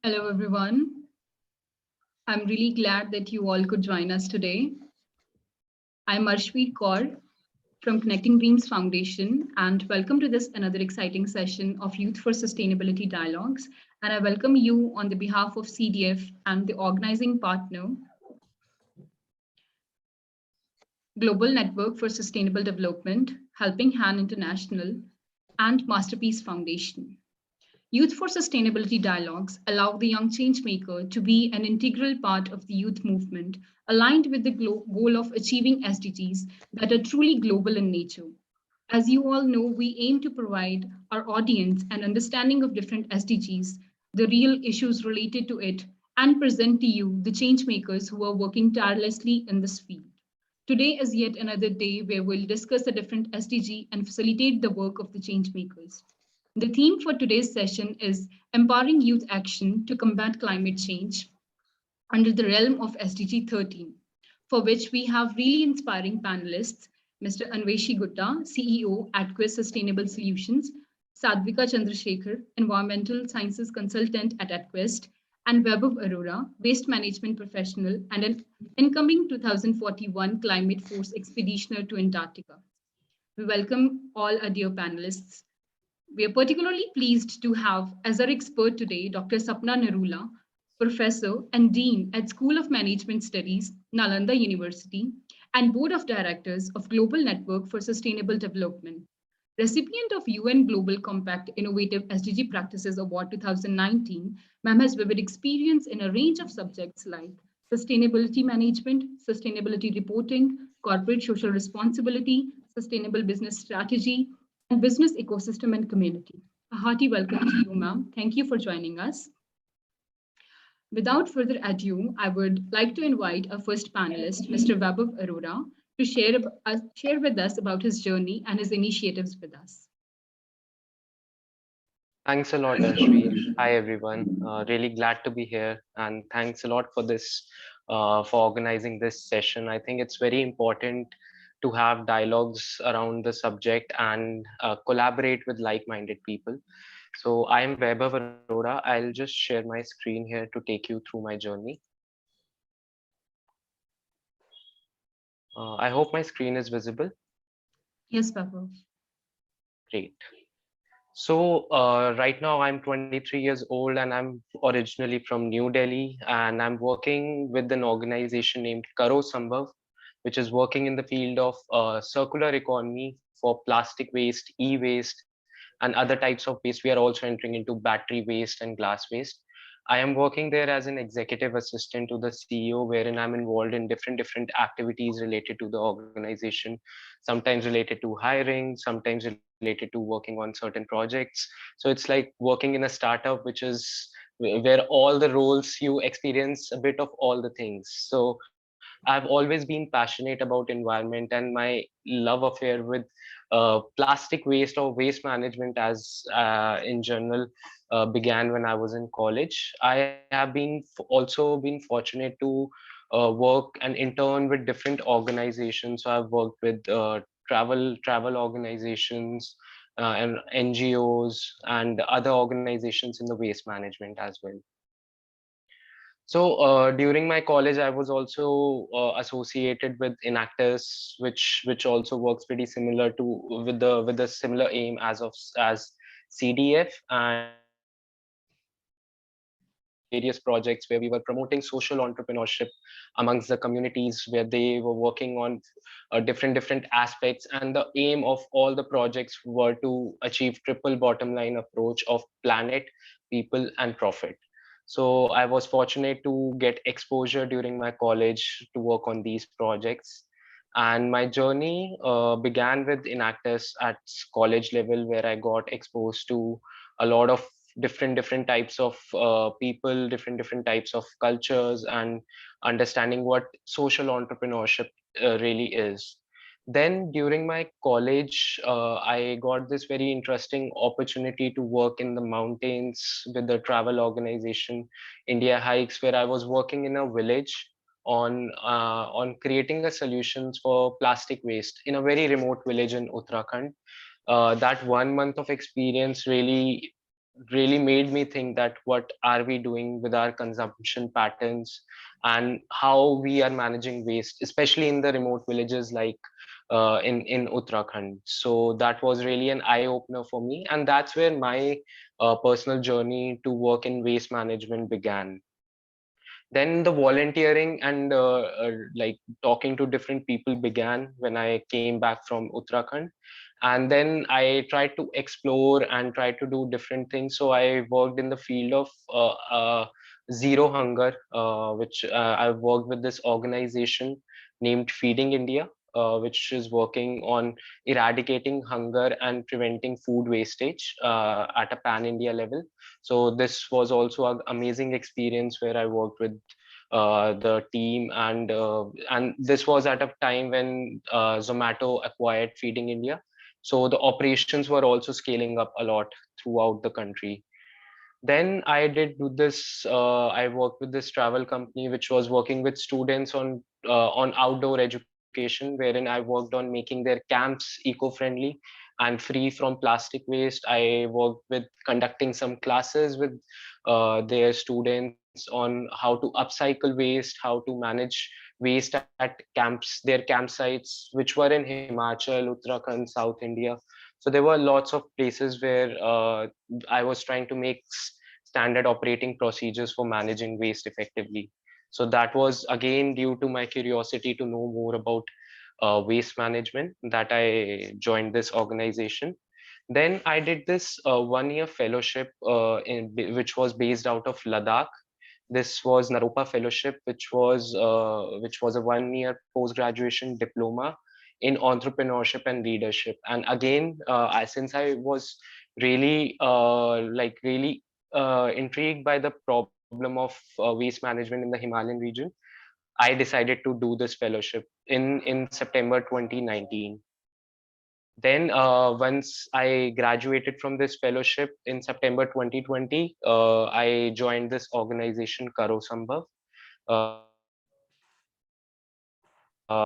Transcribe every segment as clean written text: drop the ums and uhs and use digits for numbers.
Hello, everyone. I'm really glad that you all could join us today. I'm Arshveer Kaur from Connecting Dreams Foundation, and welcome to this another exciting session of Youth for Sustainability Dialogues. And I welcome you on the behalf of CDF and the organizing partner, Global Network for Sustainable Development, Helping Hand International, and Masterpiece Foundation. Youth for Sustainability Dialogues allow the young changemaker to be an integral part of the youth movement, aligned with the goal of achieving SDGs that are truly global in nature. As you all know, we aim to provide our audience an understanding of different SDGs, the real issues related to it, and present to you the changemakers who are working tirelessly in this field. Today is yet another day where we'll discuss the different SDG and facilitate the work of the changemakers. The theme for today's session is Empowering Youth Action to Combat Climate Change under the realm of SDG 13, for which we have really inspiring panelists, Mr. Anveshi Gupta, CEO at Quest Sustainable Solutions, Sadvika Chandrasekhar, Environmental Sciences Consultant at AtQuest, and Vaibhav Arora, Waste Management Professional and an incoming 2041 Climate Force Expeditioner to Antarctica. We welcome all our dear panelists. We are particularly pleased to have as our expert today, Dr. Sapna Narula, Professor and Dean at School of Management Studies, Nalanda University, and Board of Directors of Global Network for Sustainable Development. Recipient of UN Global Compact Innovative SDG Practices Award 2019, ma'am has vivid experience in a range of subjects like sustainability management, sustainability reporting, corporate social responsibility, sustainable business strategy, and business ecosystem and community. A hearty welcome to you, ma'am. Thank you for joining us. Without further ado, I would like to invite our first panelist, Mr. Vaibhav Arora, to share with us about his journey and his initiatives with us. Thanks a lot, Ashveer. Hi, everyone. Really glad to be here, and thanks a lot for this, for organizing this session. I think it's very important to have dialogues around the subject and collaborate with like-minded people. So I'm Vaibhav Arora. I'll just share my screen here to take you through my journey. I hope my screen is visible. Yes, Vaibhav. Great. So right now I'm 23 years old and I'm originally from New Delhi, and I'm working with an organization named Karo Sambhav, which is working in the field of circular economy for plastic waste, e-waste, and other types of waste. We are also entering into battery waste and glass waste. I am working there as an executive assistant to the CEO, wherein I'm involved in different activities related to the organization, sometimes related to hiring, sometimes related to working on certain projects. So it's like working in a startup, which is where all the roles you experience a bit of all the things. So I've always been passionate about environment, and my love affair with plastic waste or waste management as in general began when I was in college. I have been also been fortunate to work and intern with different organizations. So I've worked with travel organizations and NGOs and other organizations in the waste management as well. So during my college, I was also associated with Enactus, which also works pretty similar to with the similar aim as CDF, and various projects where we were promoting social entrepreneurship amongst the communities, where they were working on different aspects, and the aim of all the projects were to achieve triple bottom line approach of planet, people, and profit. So I was fortunate to get exposure during my college to work on these projects. And my journey began with Enactus at college level, where I got exposed to a lot of different types of people, different types of cultures, and understanding what social entrepreneurship really is. Then during my college, I got this very interesting opportunity to work in the mountains with the travel organization India Hikes, where I was working in a village on creating a solutions for plastic waste in a very remote village in Uttarakhand. That 1 month of experience really made me think that what are we doing with our consumption patterns, and how we are managing waste, especially in the remote villages like in Uttarakhand. So that was really an eye opener for me, and that's where my personal journey to work in waste management began. Then the volunteering and like talking to different people began when I came back from Uttarakhand. And then I tried to explore and try to do different things. So I worked in the field of zero hunger, which I worked with this organization named Feeding India, which is working on eradicating hunger and preventing food wastage at a pan India level. So this was also an amazing experience where I worked with the team, and this was at a time when Zomato acquired Feeding India. So the operations were also scaling up a lot throughout the country. Then I did do this. I worked with this travel company which was working with students on outdoor education, wherein I worked on making their camps eco-friendly and free from plastic waste. I worked with conducting some classes with their students on how to upcycle waste, how to manage waste at camps, their campsites, which were in Himachal, Uttarakhand, South India. So there were lots of places where I was trying to make standard operating procedures for managing waste effectively. So that was again due to my curiosity to know more about waste management that I joined this organization. Then I did this 1 year fellowship which was based out of Ladakh. This was Naropa Fellowship, which was a 1 year post graduation diploma in entrepreneurship and leadership. And again, since I was really intrigued by the problem of waste management in the Himalayan region, I decided to do this fellowship in September 2019. Then once I graduated from this fellowship in September 2020, I joined this organization Karo Sambhav.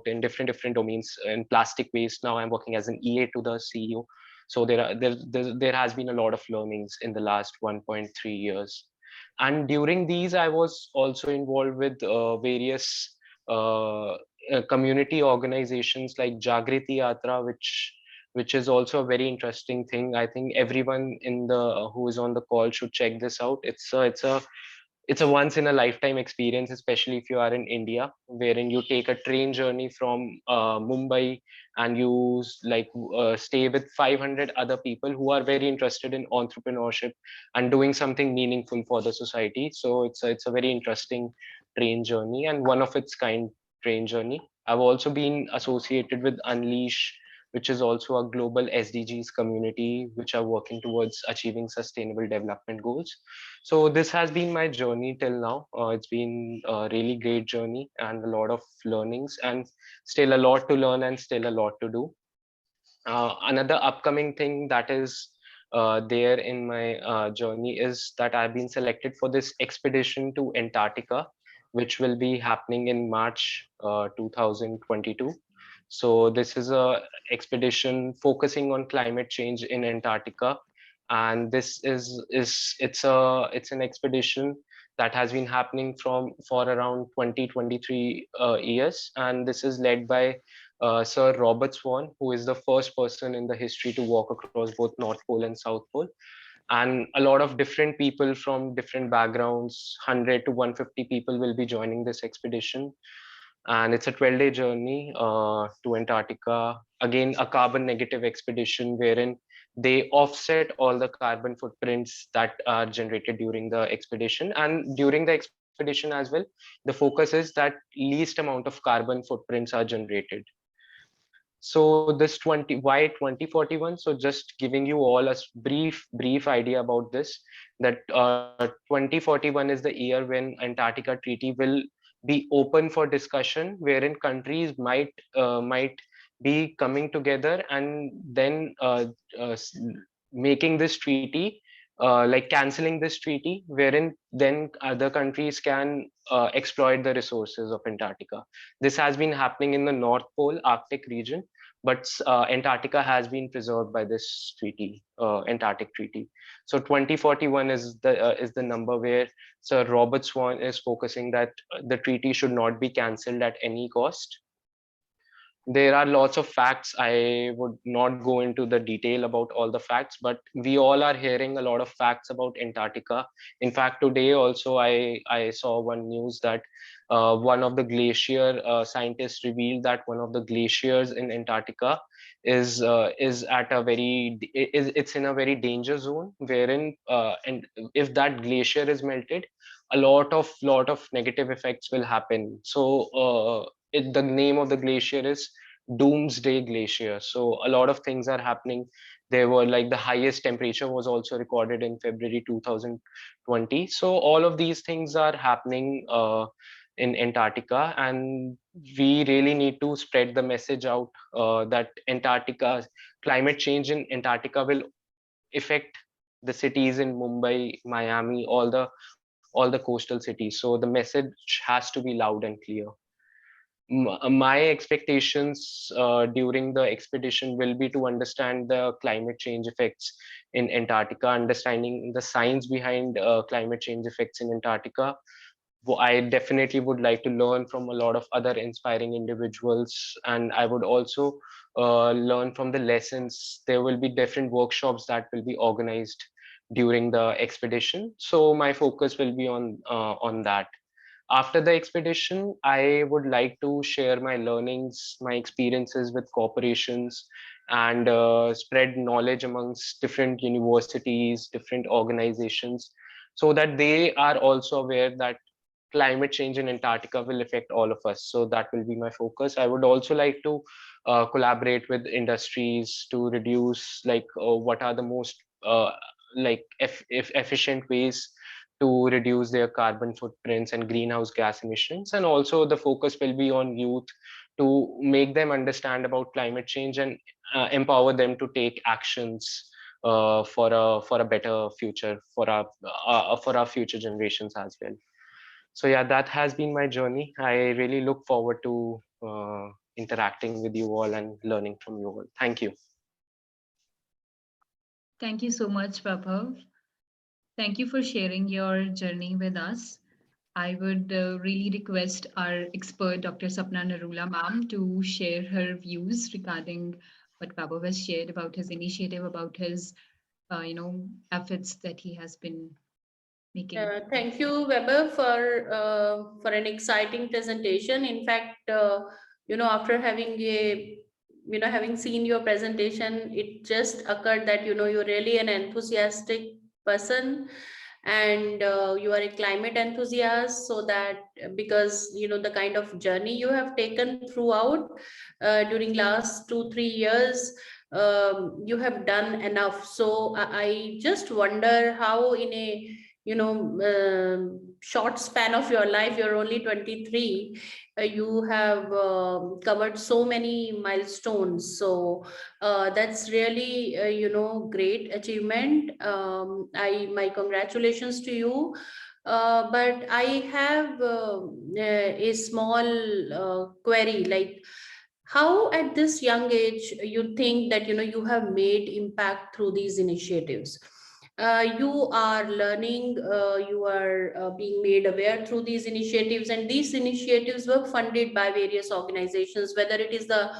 In different domains in plastic waste. Now I'm working as an EA to the CEO. So there has been a lot of learnings in the last 1.3 years. And during these, I was also involved with various community organizations like Jagriti Yatra, which is also a very interesting thing. I think everyone in the who is on the call should check this out. It's a once in a lifetime experience, especially if you are in India, wherein you take a train journey from Mumbai, and you stay with 500 other people who are very interested in entrepreneurship and doing something meaningful for the society. So it's a very interesting train journey, and one of its kind train journey. I've also been associated with Unleash, which is also a global SDGs community which are working towards achieving sustainable development goals. So this has been my journey till now. It's been a really great journey and a lot of learnings, and still a lot to learn and still a lot to do. Another upcoming thing that is there in my journey is that I've been selected for this expedition to Antarctica, which will be happening in March 2022. So this is a expedition focusing on climate change in Antarctica, and this is it's an expedition that has been happening for around 20-23 years, and this is led by Sir Robert Swan, who is the first person in the history to walk across both North Pole and South Pole. And a lot of different people from different backgrounds, 100 to 150 people will be joining this expedition. And it's a 12-day journey to Antarctica. Again, a carbon negative expedition wherein they offset all the carbon footprints that are generated during the expedition. And during the expedition as well, the focus is that least amount of carbon footprints are generated. So this 2041, so just giving you all a brief idea about this, that 2041 is the year when Antarctica Treaty will be open for discussion, wherein countries might be coming together and then making this treaty, like canceling this treaty, wherein then other countries can exploit the resources of Antarctica. This has been happening in the North Pole Arctic region, but Antarctica has been preserved by this treaty, Antarctic Treaty. So 2041 is the number where Sir Robert Swan is focusing that the treaty should not be cancelled at any cost. There are lots of facts. I would not go into the detail about all the facts, but we all are hearing a lot of facts about Antarctica. In fact, today also I saw one news that one of the glacier scientists revealed that one of the glaciers in Antarctica is at a it's in a very danger zone, wherein and if that glacier is melted, a lot of negative effects will happen. So the name of the glacier is Doomsday Glacier. So a lot of things are happening. There were like the highest temperature was also recorded in February 2020. So all of these things are happening in Antarctica, and we really need to spread the message out that Antarctica climate change in Antarctica will affect the cities in Mumbai, Miami, all the coastal cities. So the message has to be loud and clear. My expectations during the expedition will be to understand the climate change effects in Antarctica, understanding the science behind climate change effects in Antarctica. I definitely would like to learn from a lot of other inspiring individuals, and I would also learn from the lessons. There will be different workshops that will be organized during the expedition. So my focus will be on that. After the expedition, I would like to share my learnings, my experiences with corporations, and spread knowledge amongst different universities, different organizations, so that they are also aware that climate change in Antarctica will affect all of us. So that will be my focus. I would also like to collaborate with industries to reduce, like, what are the most if efficient ways to reduce their carbon footprints and greenhouse gas emissions. And also the focus will be on youth, to make them understand about climate change and empower them to take actions for a better future for our future generations as well. So yeah, that has been my journey. I really look forward to interacting with you all and learning from you all. Thank you. Thank you so much, Prabhav. Thank you for sharing your journey with us. I would really request our expert, Dr. Sapna Narula ma'am, to share her views regarding what Prabhav has shared about his initiative, about his, efforts that he has been making. Thank you, Weber, for an exciting presentation. In fact, after having seen your presentation, it just occurred that you're really an enthusiastic person, and you are a climate enthusiast. So that because the kind of journey you have taken throughout during last 2-3 years. You have done enough. So I just wonder how in a short span of your life, you're only 23, you have covered so many milestones. So that's really great achievement. My congratulations to you. But I have a small query, like how at this young age you think that you have made impact through these initiatives. you are learning, you are being made aware through these initiatives, and these initiatives were funded by various organizations, whether it is the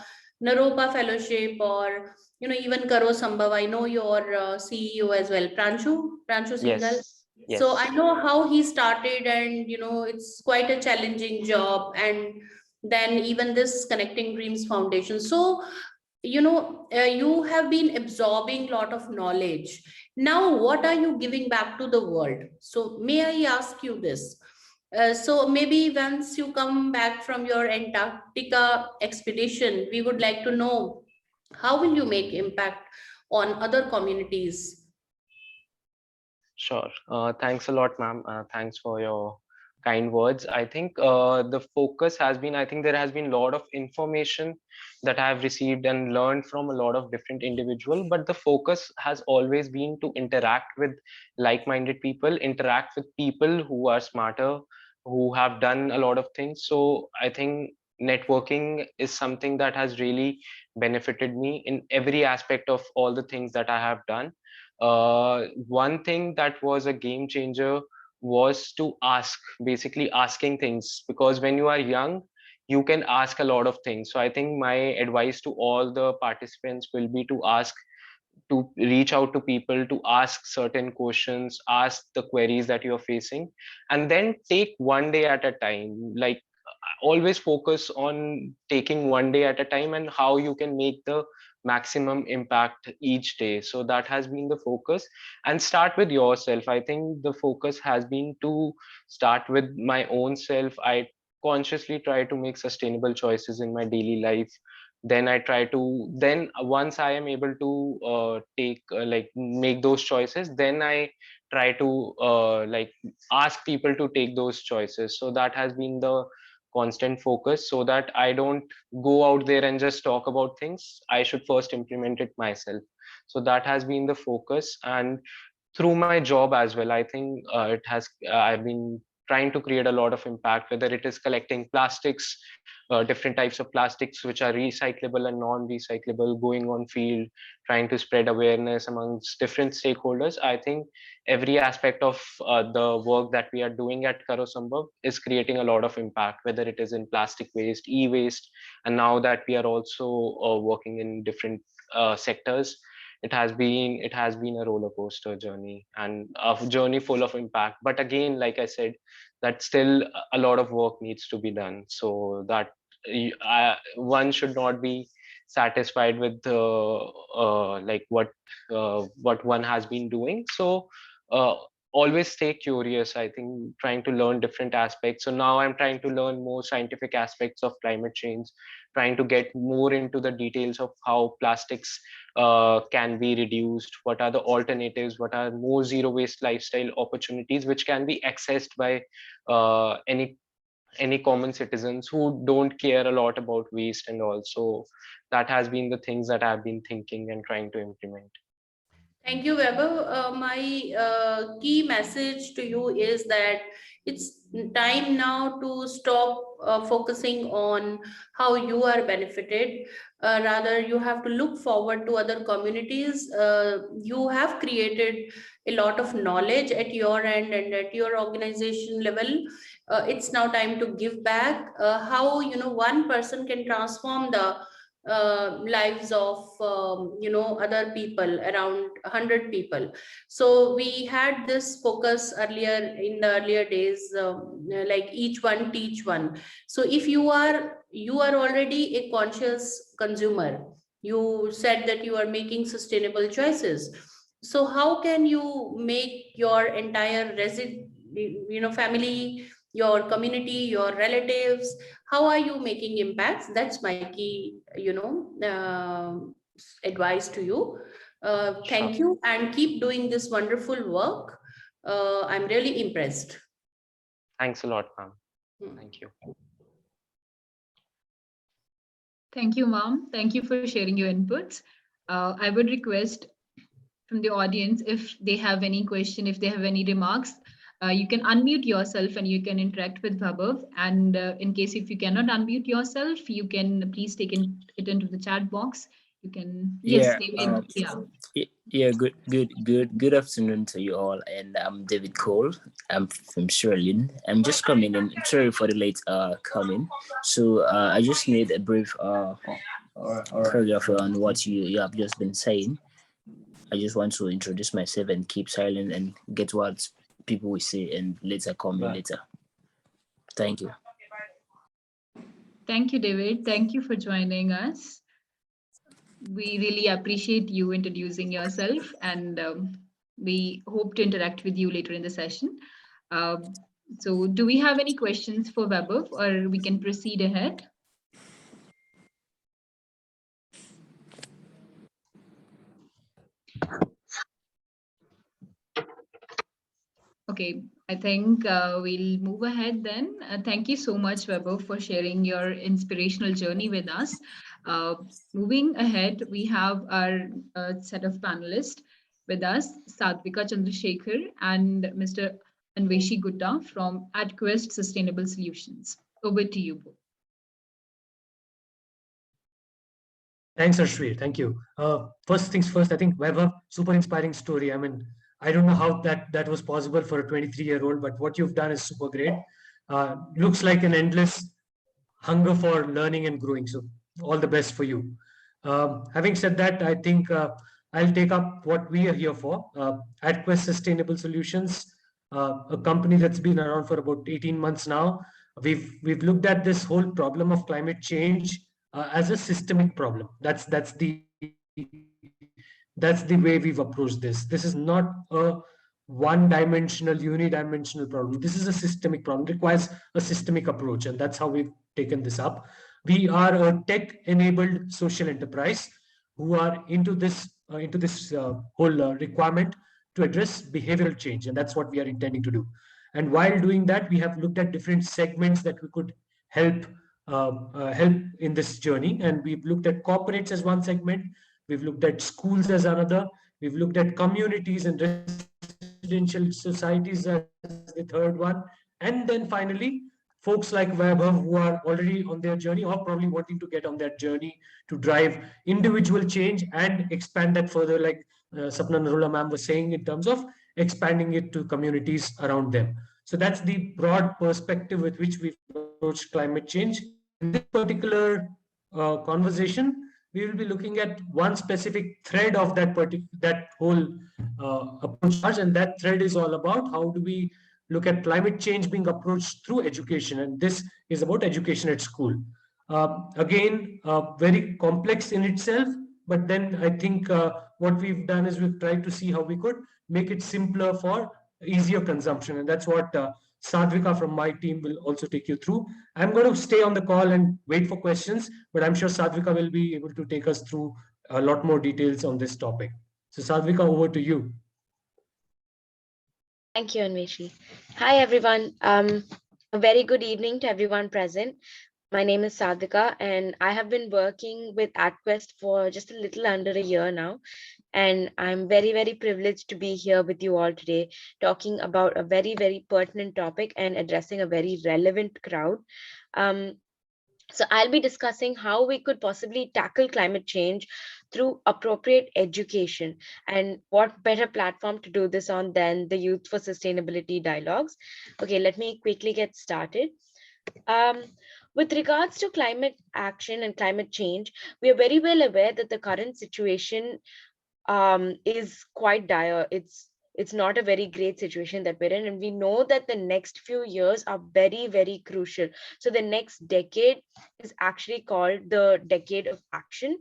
Naropa Fellowship or even Karo Sambhav. I know your CEO as well, Pranchu Singhal. Yes, So I yes. know how he started, and it's quite a challenging job. And then even this Connecting Dreams Foundation. So you have been absorbing a lot of knowledge. Now what are you giving back to the world? So may I ask you this? So maybe once you come back from your Antarctica expedition, we would like to know, how will you make impact on other communities? Sure. Thanks a lot, ma'am. Thanks for your kind words. I think the focus has been, I think there has been a lot of information that I have received and learned from a lot of different individuals, but the focus has always been to interact with like-minded people, interact with people who are smarter, who have done a lot of things. So I think networking is something that has really benefited me in every aspect of all the things that I have done. One thing that was a game changer was to ask, basically asking things, because when you are young, you can ask a lot of things. So I think my advice to all the participants will be to ask, to reach out to people, to ask certain questions, ask the queries that you're facing, and then take one day at a time. Like, always focus on taking one day at a time and how you can make the maximum impact each day. So that has been the focus, and start with yourself. I think the focus has been to start with my own self. I consciously try to make sustainable choices in my daily life. Then I try to, then once I am able to take like make those choices, then I try to like ask people to take those choices. So that has been the constant focus, so that I don't go out there and just talk about things. I should first implement it myself. So that has been the focus. And through my job as well, I think I've been trying to create a lot of impact, whether it is collecting plastics, different types of plastics which are recyclable and non-recyclable, going on field, trying to spread awareness amongst different stakeholders. I think every aspect of the work that we are doing at Karo Sambhav is creating a lot of impact, whether it is in plastic waste, e-waste, and now that we are also working in different sectors. It has been a roller coaster journey, and a journey full of impact. But again, like I said, that still a lot of work needs to be done, so that one should not be satisfied with like what one has been doing. So uh, always stay curious. I think trying to learn different aspects. So now I'm trying to learn more scientific aspects of climate change, trying to get more into the details of how plastics can be reduced, what are the alternatives, what are more zero waste lifestyle opportunities which can be accessed by any common citizens who don't care a lot about waste and all. So that has been the things that I've been thinking and trying to implement. Thank you, Weber. My key message to you is that it's time now to stop focusing on how you are benefited. Rather, you have to look forward to other communities. You have created a lot of knowledge at your end and at your organization level. It's now time to give back. How one person can transform the lives of other people, around 100 people. So we had this focus earlier in the earlier days, like each one teach one. So if you are already a conscious consumer, you said that you are making sustainable choices. So how can you make your entire family, your community, your relatives, how are you making impacts? That's my key advice to you. Thank Sure. you, and keep doing this wonderful work. I'm really impressed. Thanks a lot, ma'am. Hmm. Thank you. Thank you, ma'am. Thank you for sharing your inputs. I would request from the audience, if they have any question, if they have any remarks, you can unmute yourself and you can interact with Vaibhav. And in case if you cannot unmute yourself, you can please take it into the chat box. You can, yes, Yeah, David, yeah. Yeah, good afternoon to you all. And I'm David Cole. I'm from Sierra Leone. I'm just coming in. Sorry for the late coming. So I just need a brief paragraph on what you have just been saying. I just want to introduce myself and keep silent and get what people will say and later comment later. Thank you. Thank you, David. Thank you for joining us. We really appreciate you introducing yourself, and we hope to interact with you later in the session. So do we have any questions for Vaibhav, or we can proceed ahead? Okay, I think we'll move ahead then. Thank you so much, Vaibhav, for sharing your inspirational journey with us. Moving ahead, we have our set of panelists with us, Sadvika Chandrasekhar and Mr. Anveshi Gutta from AdQuest Sustainable Solutions. Over to you both. Thanks, Ashvi. Thank you. First things first, I think Vaibhav, super inspiring story. I mean, I don't know how that was possible for a 23-year-old, but what you've done is super great. Looks like an endless hunger for learning and growing. So all the best for you. Having said that, I think I'll take up what we are here for. AdQuest Sustainable Solutions, a company that's been around for about 18 months now. We've looked at this whole problem of climate change as a systemic problem. That's the way we've approached this. This is not a one-dimensional, unidimensional problem. This is a systemic problem. It requires a systemic approach, and that's how we've taken this up. We are a tech-enabled social enterprise who are into this whole requirement to address behavioral change, and that's what we are intending to do. And while doing that, we have looked at different segments that we could help in this journey, and we've looked at corporates as one segment. We've looked at schools as another. We've looked at communities and residential societies as the third one. And then finally, folks like Vaibhav who are already on their journey or probably wanting to get on that journey to drive individual change and expand that further, like Sapna Narula ma'am was saying, in terms of expanding it to communities around them. So that's the broad perspective with which we've approached climate change. In this particular conversation, we will be looking at one specific thread of that whole approach, and that thread is all about how do we look at climate change being approached through education, and this is about education at school. Again, very complex in itself, but then I think what we've done is we've tried to see how we could make it simpler for easier consumption, and that's what Sadvika from my team will also take you through. I'm going to stay on the call and wait for questions, but I'm sure Sadvika will be able to take us through a lot more details on this topic. So Sadvika, over to you. Thank you, Anveshi. Hi, everyone. A very good evening to everyone present. My name is Sadhika, and I have been working with AdQuest for just a little under a year now. And I'm very, very privileged to be here with you all today, talking about a very, very pertinent topic and addressing a very relevant crowd. So I'll be discussing how we could possibly tackle climate change through appropriate education, and what better platform to do this on than the Youth for Sustainability Dialogues. Okay, let me quickly get started. With regards to climate action and climate change, we are very well aware that the current situation is quite dire. It's not a very great situation that we're in, and we know that the next few years are very, very crucial. So the next decade is actually called the decade of action.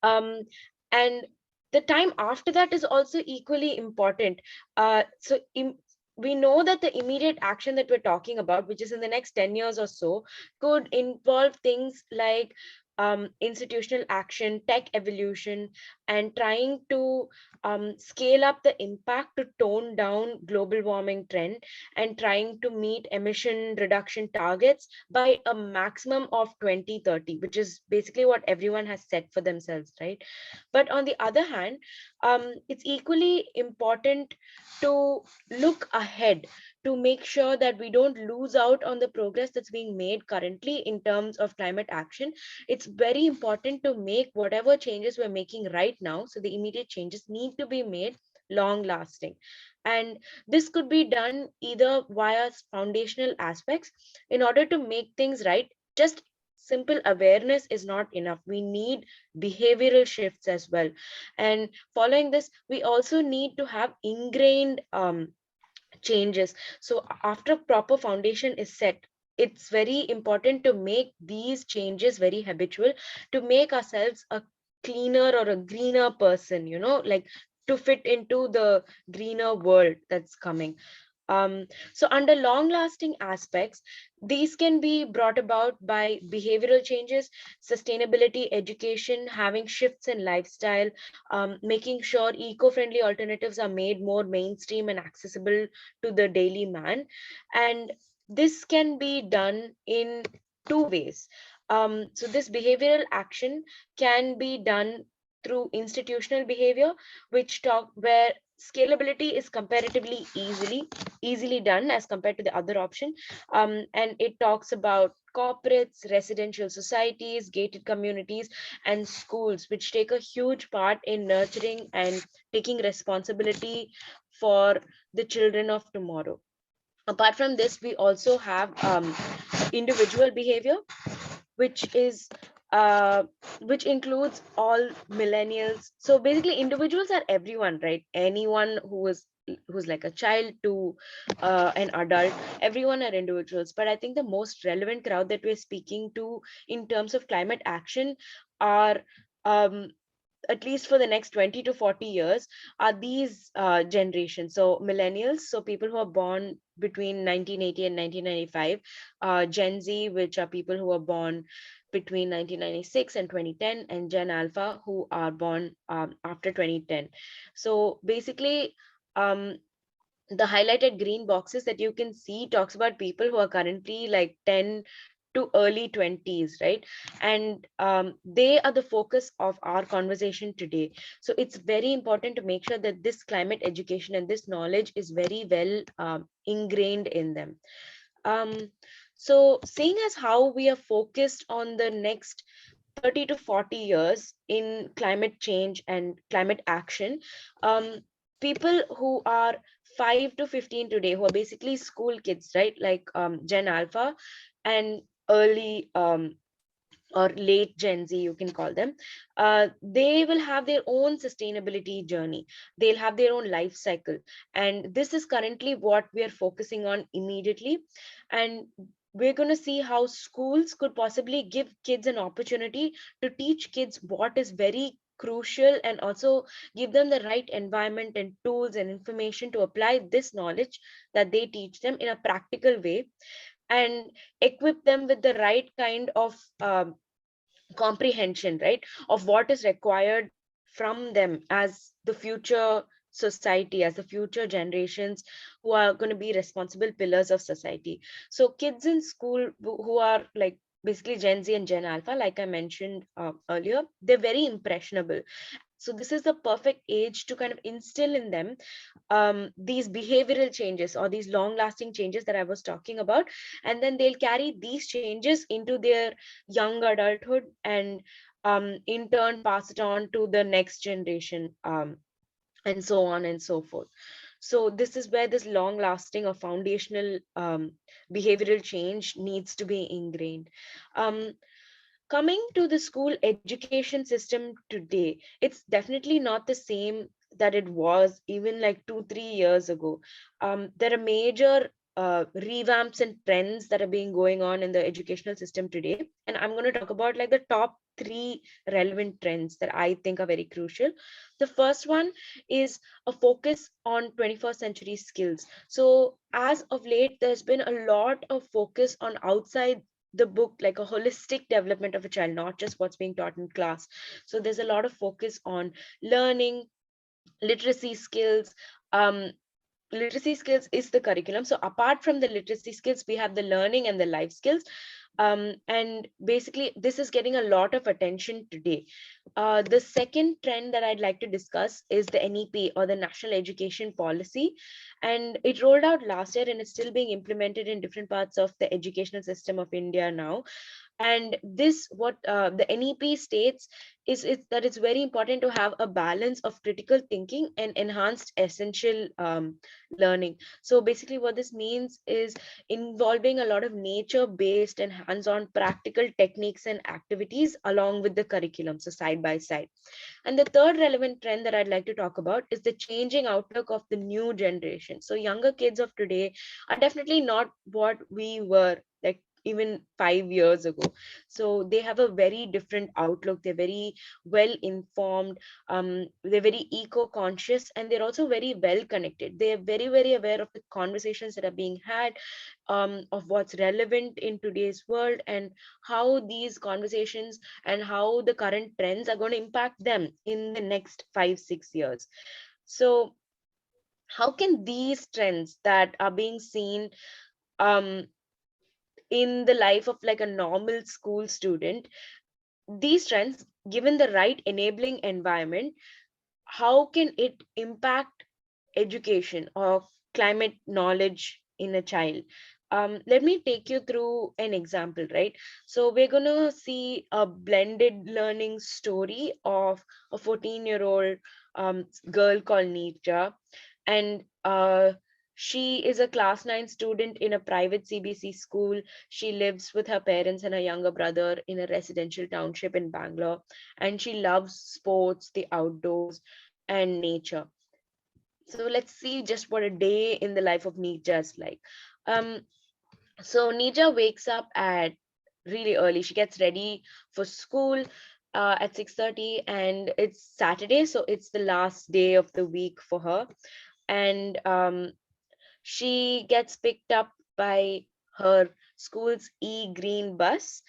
And the time after that is also equally important. We know that the immediate action that we're talking about, which is in the next 10 years or so, could involve things like institutional action, tech evolution, and trying to scale up the impact to tone down global warming trend, and trying to meet emission reduction targets by a maximum of 2030, which is basically what everyone has set for themselves, right? But on the other hand, it's equally important to look ahead to make sure that we don't lose out on the progress that's being made currently in terms of climate action, it's very important to make whatever changes we're making right now. So the immediate changes need to be made long lasting. And this could be done either via foundational aspects. In order to make things right, just simple awareness is not enough. We need behavioral shifts as well. And following this, we also need to have ingrained changes. So after proper foundation is set, it's very important to make these changes very habitual, to make ourselves a cleaner or a greener person, like to fit into the greener world that's coming. So under long lasting aspects, these can be brought about by behavioral changes, sustainability education, having shifts in lifestyle, making sure eco-friendly alternatives are made more mainstream and accessible to the daily man. And this can be done in two ways. So this behavioral action can be done through institutional behavior, where scalability is comparatively easily done as compared to the other option. And it talks about corporates, residential societies, gated communities, and schools, which take a huge part in nurturing and taking responsibility for the children of tomorrow. Apart from this, we also have individual behavior, which is which includes all millennials. So basically individuals are everyone, right? Anyone who's like a child to an adult, everyone are individuals. But I think the most relevant crowd that we're speaking to in terms of climate action are, at least for the next 20 to 40 years, are these generations. So millennials, so people who are born between 1980 and 1995, Gen Z, which are people who are born between 1996 and 2010, and Gen Alpha, who are born after 2010. So basically, the highlighted green boxes that you can see talks about people who are currently like 10 to early 20s, right? And they are the focus of our conversation today. So it's very important to make sure that this climate education and this knowledge is very well ingrained in them. So seeing as how we are focused on the next 30 to 40 years in climate change and climate action, people who are 5 to 15 today, who are basically school kids, right? Like Gen Alpha and early or late Gen Z, you can call them, they will have their own sustainability journey. They'll have their own life cycle. And this is currently what we are focusing on immediately. And we're going to see how schools could possibly give kids an opportunity to teach kids what is very crucial, and also give them the right environment and tools and information to apply this knowledge that they teach them in a practical way, and equip them with the right kind of comprehension, right, of what is required from them as the future society, as the future generations who are going to be responsible pillars of society. So kids in school who are like basically Gen Z and Gen Alpha, like I mentioned earlier, they're very impressionable. So this is the perfect age to kind of instill in them these behavioral changes or these long lasting changes that I was talking about. And then they'll carry these changes into their young adulthood, and in turn pass it on to the next generation, and so on and so forth. So this is where this long lasting or foundational behavioral change needs to be ingrained. Coming to the school education system today, it's definitely not the same that it was even like 2 3 years ago. There are major revamps and trends that are being going on in the educational system today, and I'm going to talk about like the top 3 relevant trends that I think are very crucial. The first one is a focus on 21st century skills. So as of late, there's been a lot of focus on outside the book, like a holistic development of a child, not just what's being taught in class. So there's a lot of focus on learning, literacy skills. Literacy skills is the curriculum. So apart from the literacy skills, we have the learning and the life skills. And basically, this is getting a lot of attention today. The second trend that I'd like to discuss is the NEP, or the National Education Policy. And it rolled out last year and it's still being implemented in different parts of the educational system of India now. And this, what the NEP states is that it's very important to have a balance of critical thinking and enhanced essential learning. So basically what this means is involving a lot of nature based and hands-on practical techniques and activities along with the curriculum, so side by side. And the third relevant trend that I'd like to talk about is the changing outlook of the new generation. So younger kids of today are definitely not what we were like even 5 years ago. So they have a very different outlook. They're very well informed. They're very eco-conscious, and they're also very well connected. They're very, very aware of the conversations that are being had, of what's relevant in today's world, and how these conversations and how the current trends are going to impact them in the next 5-6 years. So how can these trends that are being seen um, in the life of like a normal school student, these trends, given the right enabling environment, how can it impact education or climate knowledge in a child? Let me take you through an example, right? So we're going to see a blended learning story of a 14-year-old girl called Nitya. And she is a class 9 student in a private CBC school. She lives with her parents and her younger brother in a residential township in Bangalore. And she loves sports, the outdoors, and nature. So let's see just what a day in the life of Nija is like. So Nija wakes up at really early. She gets ready for school at 6:30, and it's Saturday, so it's the last day of the week for her. And she gets picked up by her school's e-green bus,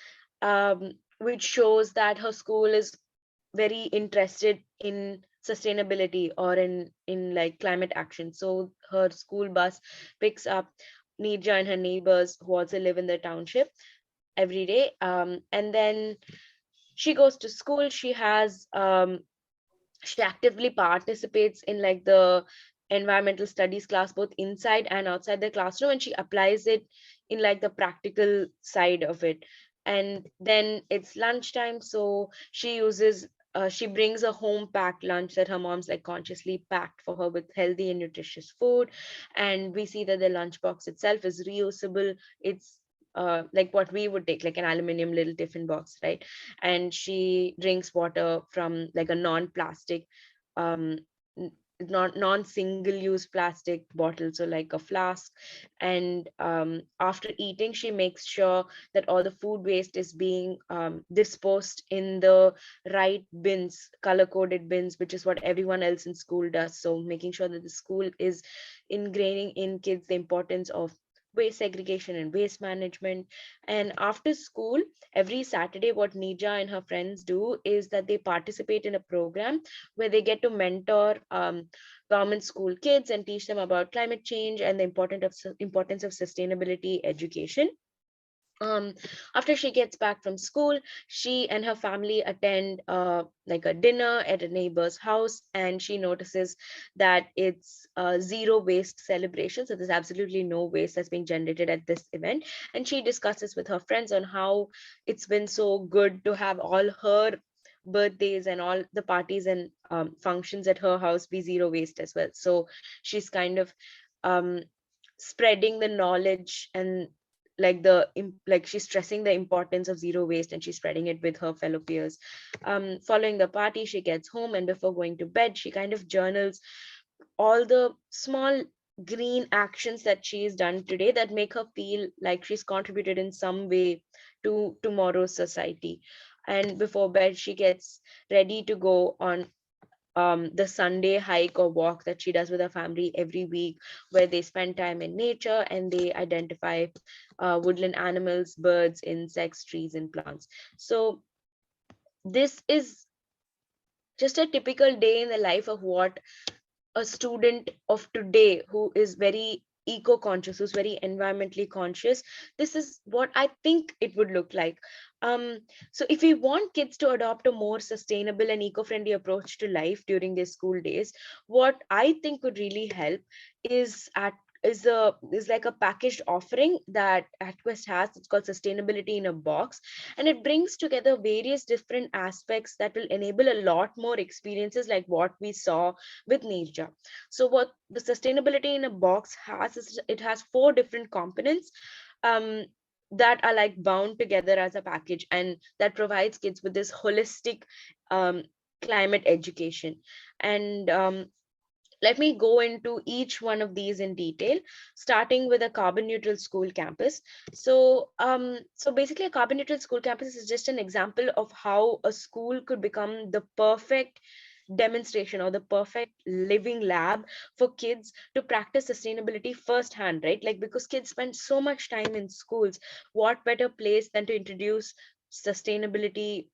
which shows that her school is very interested in sustainability or in like climate action. So her school bus picks up Nija and her neighbors who also live in the township every day, and then she goes to school. She actively participates in like the environmental studies class, both inside and outside the classroom, and she applies it in like the practical side of it. And then it's lunchtime, so she brings a home packed lunch that her mom's like consciously packed for her with healthy and nutritious food. And we see that the lunchbox itself is reusable. It's like what we would take, like an aluminum little tiffin box, right? And she drinks water from like a non-plastic, um, not non-single use plastic bottle, so like a flask. And after eating, she makes sure that all the food waste is being disposed in the right bins, color-coded bins, which is what everyone else in school does. So making sure that the school is ingraining in kids the importance of waste segregation and waste management. And after school, every Saturday, what Nija and her friends do is that they participate in a program where they get to mentor government school kids and teach them about climate change and the importance of sustainability education. After she gets back from school, she and her family attend like a dinner at a neighbor's house, and she notices that it's a zero waste celebration. So there's absolutely no waste that's being generated at this event. And she discusses with her friends on how it's been so good to have all her birthdays and all the parties and functions at her house be zero waste as well. So she's kind of um, spreading the knowledge and like like she's stressing the importance of zero waste, and she's spreading it with her fellow peers. Following the party, she gets home, and before going to bed, she kind of journals all the small green actions that she's done today that make her feel like she's contributed in some way to tomorrow's society. And before bed, she gets ready to go on the Sunday hike or walk that she does with her family every week, where they spend time in nature and they identify woodland animals, birds, insects, trees, and plants. So this is just a typical day in the life of what a student of today, who is very eco-conscious, who's very environmentally conscious. This is what I think it would look like. So if we want kids to adopt a more sustainable and eco-friendly approach to life during their school days, what I think would really help is is like a packaged offering that AtQuest has. It's called Sustainability in a Box, and it brings together various different aspects that will enable a lot more experiences like what we saw with Nirja. So what the Sustainability in a Box has is it has 4 different components um, that are like bound together as a package, and that provides kids with this holistic um, climate education. And let me go into each one of these in detail, starting with a carbon neutral school campus. So basically a carbon neutral school campus is just an example of how a school could become the perfect demonstration or the perfect living lab for kids to practice sustainability firsthand, right? Like, because kids spend so much time in schools, what better place than to introduce sustainability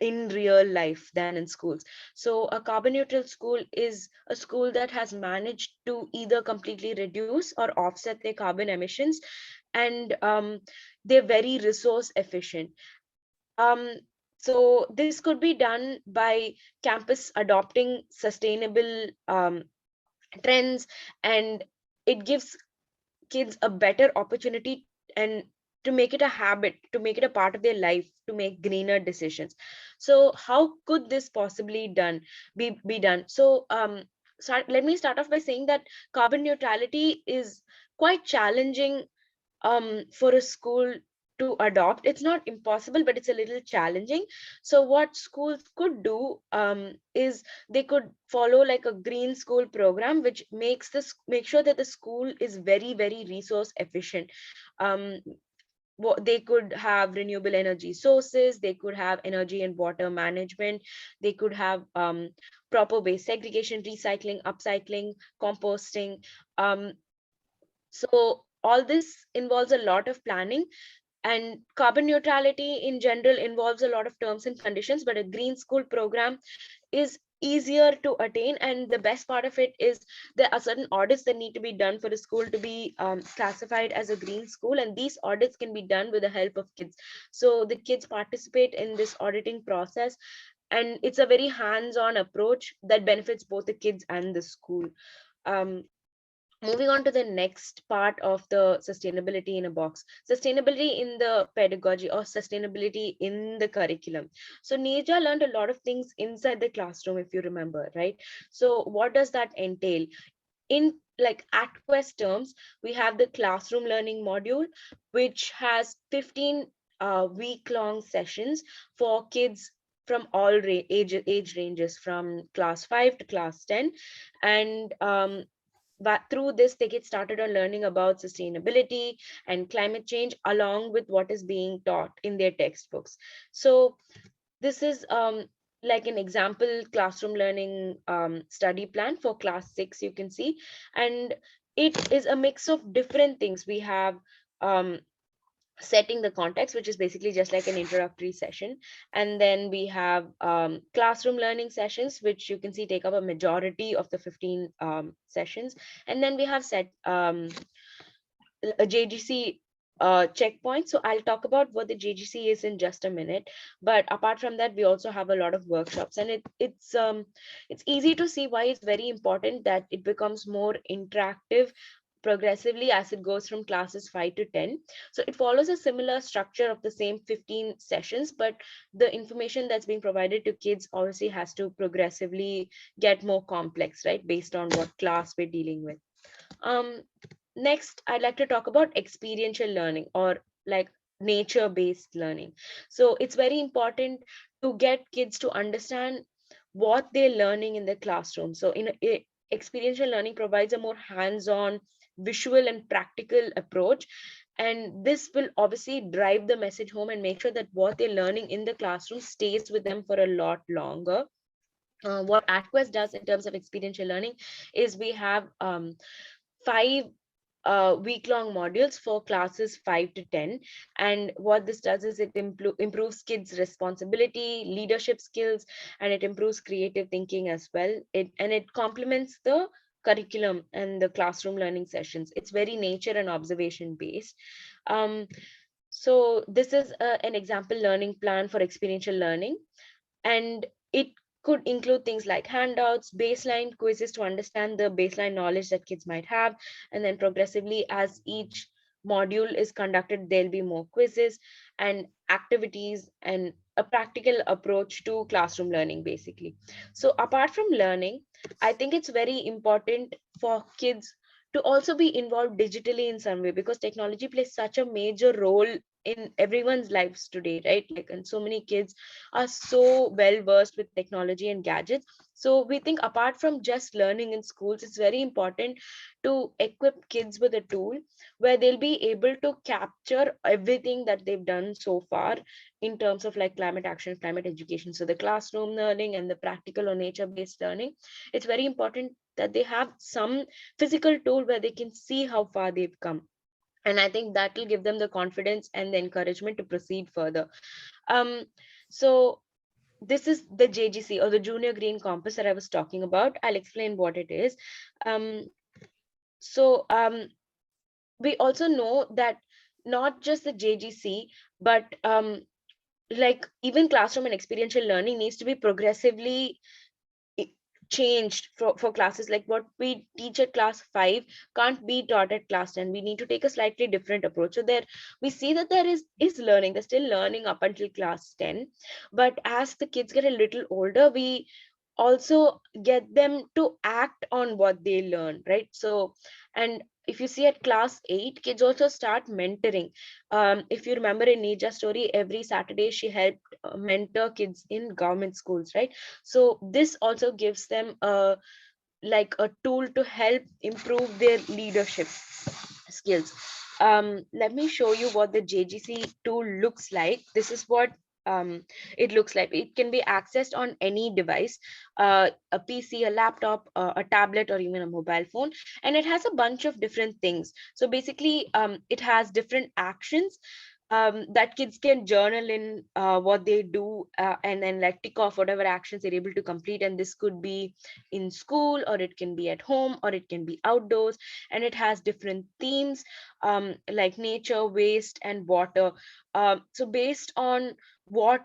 in real life than in schools. So a carbon neutral school is a school that has managed to either completely reduce or offset their carbon emissions, and they're very resource efficient. um, so this could be done by campus adopting sustainable trends, and it gives kids a better opportunity and to make it a habit, to make it a part of their life, to make greener decisions. So how could this possibly be done? So let me start off by saying that carbon neutrality is quite challenging for a school to adopt. It's not impossible, but it's a little challenging. So what schools could do is they could follow like a green school program, which make sure that the school is very, very resource efficient. um, they could have renewable energy sources, they could have energy and water management, they could have proper waste segregation, recycling, upcycling, composting. um, so all this involves a lot of planning, and carbon neutrality in general involves a lot of terms and conditions, but a green school program is easier to attain. And the best part of it is there are certain audits that need to be done for a school to be classified as a green school, and these audits can be done with the help of kids. So the kids participate in this auditing process, and it's a very hands-on approach that benefits both the kids and the school. um, Moving on to the next part of the sustainability in a box, sustainability in the pedagogy or sustainability in the curriculum. So Neerja learned a lot of things inside the classroom, if you remember, right? So what does that entail? In like AtQuest terms, we have the classroom learning module, which has 15 week-long sessions for kids from all age ranges, from class 5 to class 10. And but through this they get started on learning about sustainability and climate change along with what is being taught in their textbooks. So this is like an example classroom learning study plan for class 6, you can see. And it is a mix of different things. We have um, setting the context, which is basically just like an introductory session. And then we have classroom learning sessions, which you can see take up a majority of the 15 sessions. And then we have set a JGC checkpoint. So I'll talk about what the JGC is in just a minute. But apart from that, we also have a lot of workshops, and it's easy to see why it's very important that it becomes more interactive progressively as it goes from classes 5 to 10. So it follows a similar structure of the same 15 sessions, but the information that's being provided to kids obviously has to progressively get more complex, right? Based on what class we're dealing with. Next, I'd like to talk about experiential learning, or like nature-based learning. So it's very important to get kids to understand what they're learning in the classroom. So experiential learning provides a more hands-on, visual and practical approach. And this will obviously drive the message home and make sure that what they're learning in the classroom stays with them for a lot longer. What AtQuest does in terms of experiential learning is we have 5 week-long modules for classes 5 to 10. And what this does is it improves kids' responsibility, leadership skills, and it improves creative thinking as well. And it complements the curriculum and the classroom learning sessions. It's very nature and observation based. So this is an example learning plan for experiential learning, and it could include things like handouts, baseline quizzes to understand the baseline knowledge that kids might have, and then progressively as each module is conducted, there'll be more quizzes and activities and a practical approach to classroom learning basically. So apart from learning, I think it's very important for kids to also be involved digitally in some way, because technology plays such a major role in everyone's lives today, right? Like, and so many kids are so well versed with technology and gadgets. So we think apart from just learning in schools, it's very important to equip kids with a tool where they'll be able to capture everything that they've done so far in terms of like climate action, climate education. So the classroom learning and the practical or nature-based learning, it's very important that they have some physical tool where they can see how far they've come. And I think that will give them the confidence and the encouragement to proceed further. So this is the JGC, or the Junior Green Compass, that I was talking about. I'll explain what it is. So we also know that not just the JGC, but like even classroom and experiential learning needs to be progressively changed for classes. Like what we teach at class 5 can't be taught at class 10. We need to take a slightly different approach. So there we see that there is learning, they're still learning up until class 10, but as the kids get a little older, we also get them to act on what they learn, right? So, and if you see at class 8, kids also start mentoring. If you remember in Neeja's story, every Saturday she helped mentor kids in government schools, right? So this also gives them like a tool to help improve their leadership skills. Let me show you what the JGC tool looks like. This is what it looks like. It can be accessed on any device, a PC, a laptop, a tablet, or even a mobile phone, and it has a bunch of different things. So basically, it has different actions that kids can journal in what they do, and then like tick off whatever actions they're able to complete. And this could be in school, or it can be at home, or it can be outdoors. And it has different themes, like nature, waste, and water. So based on what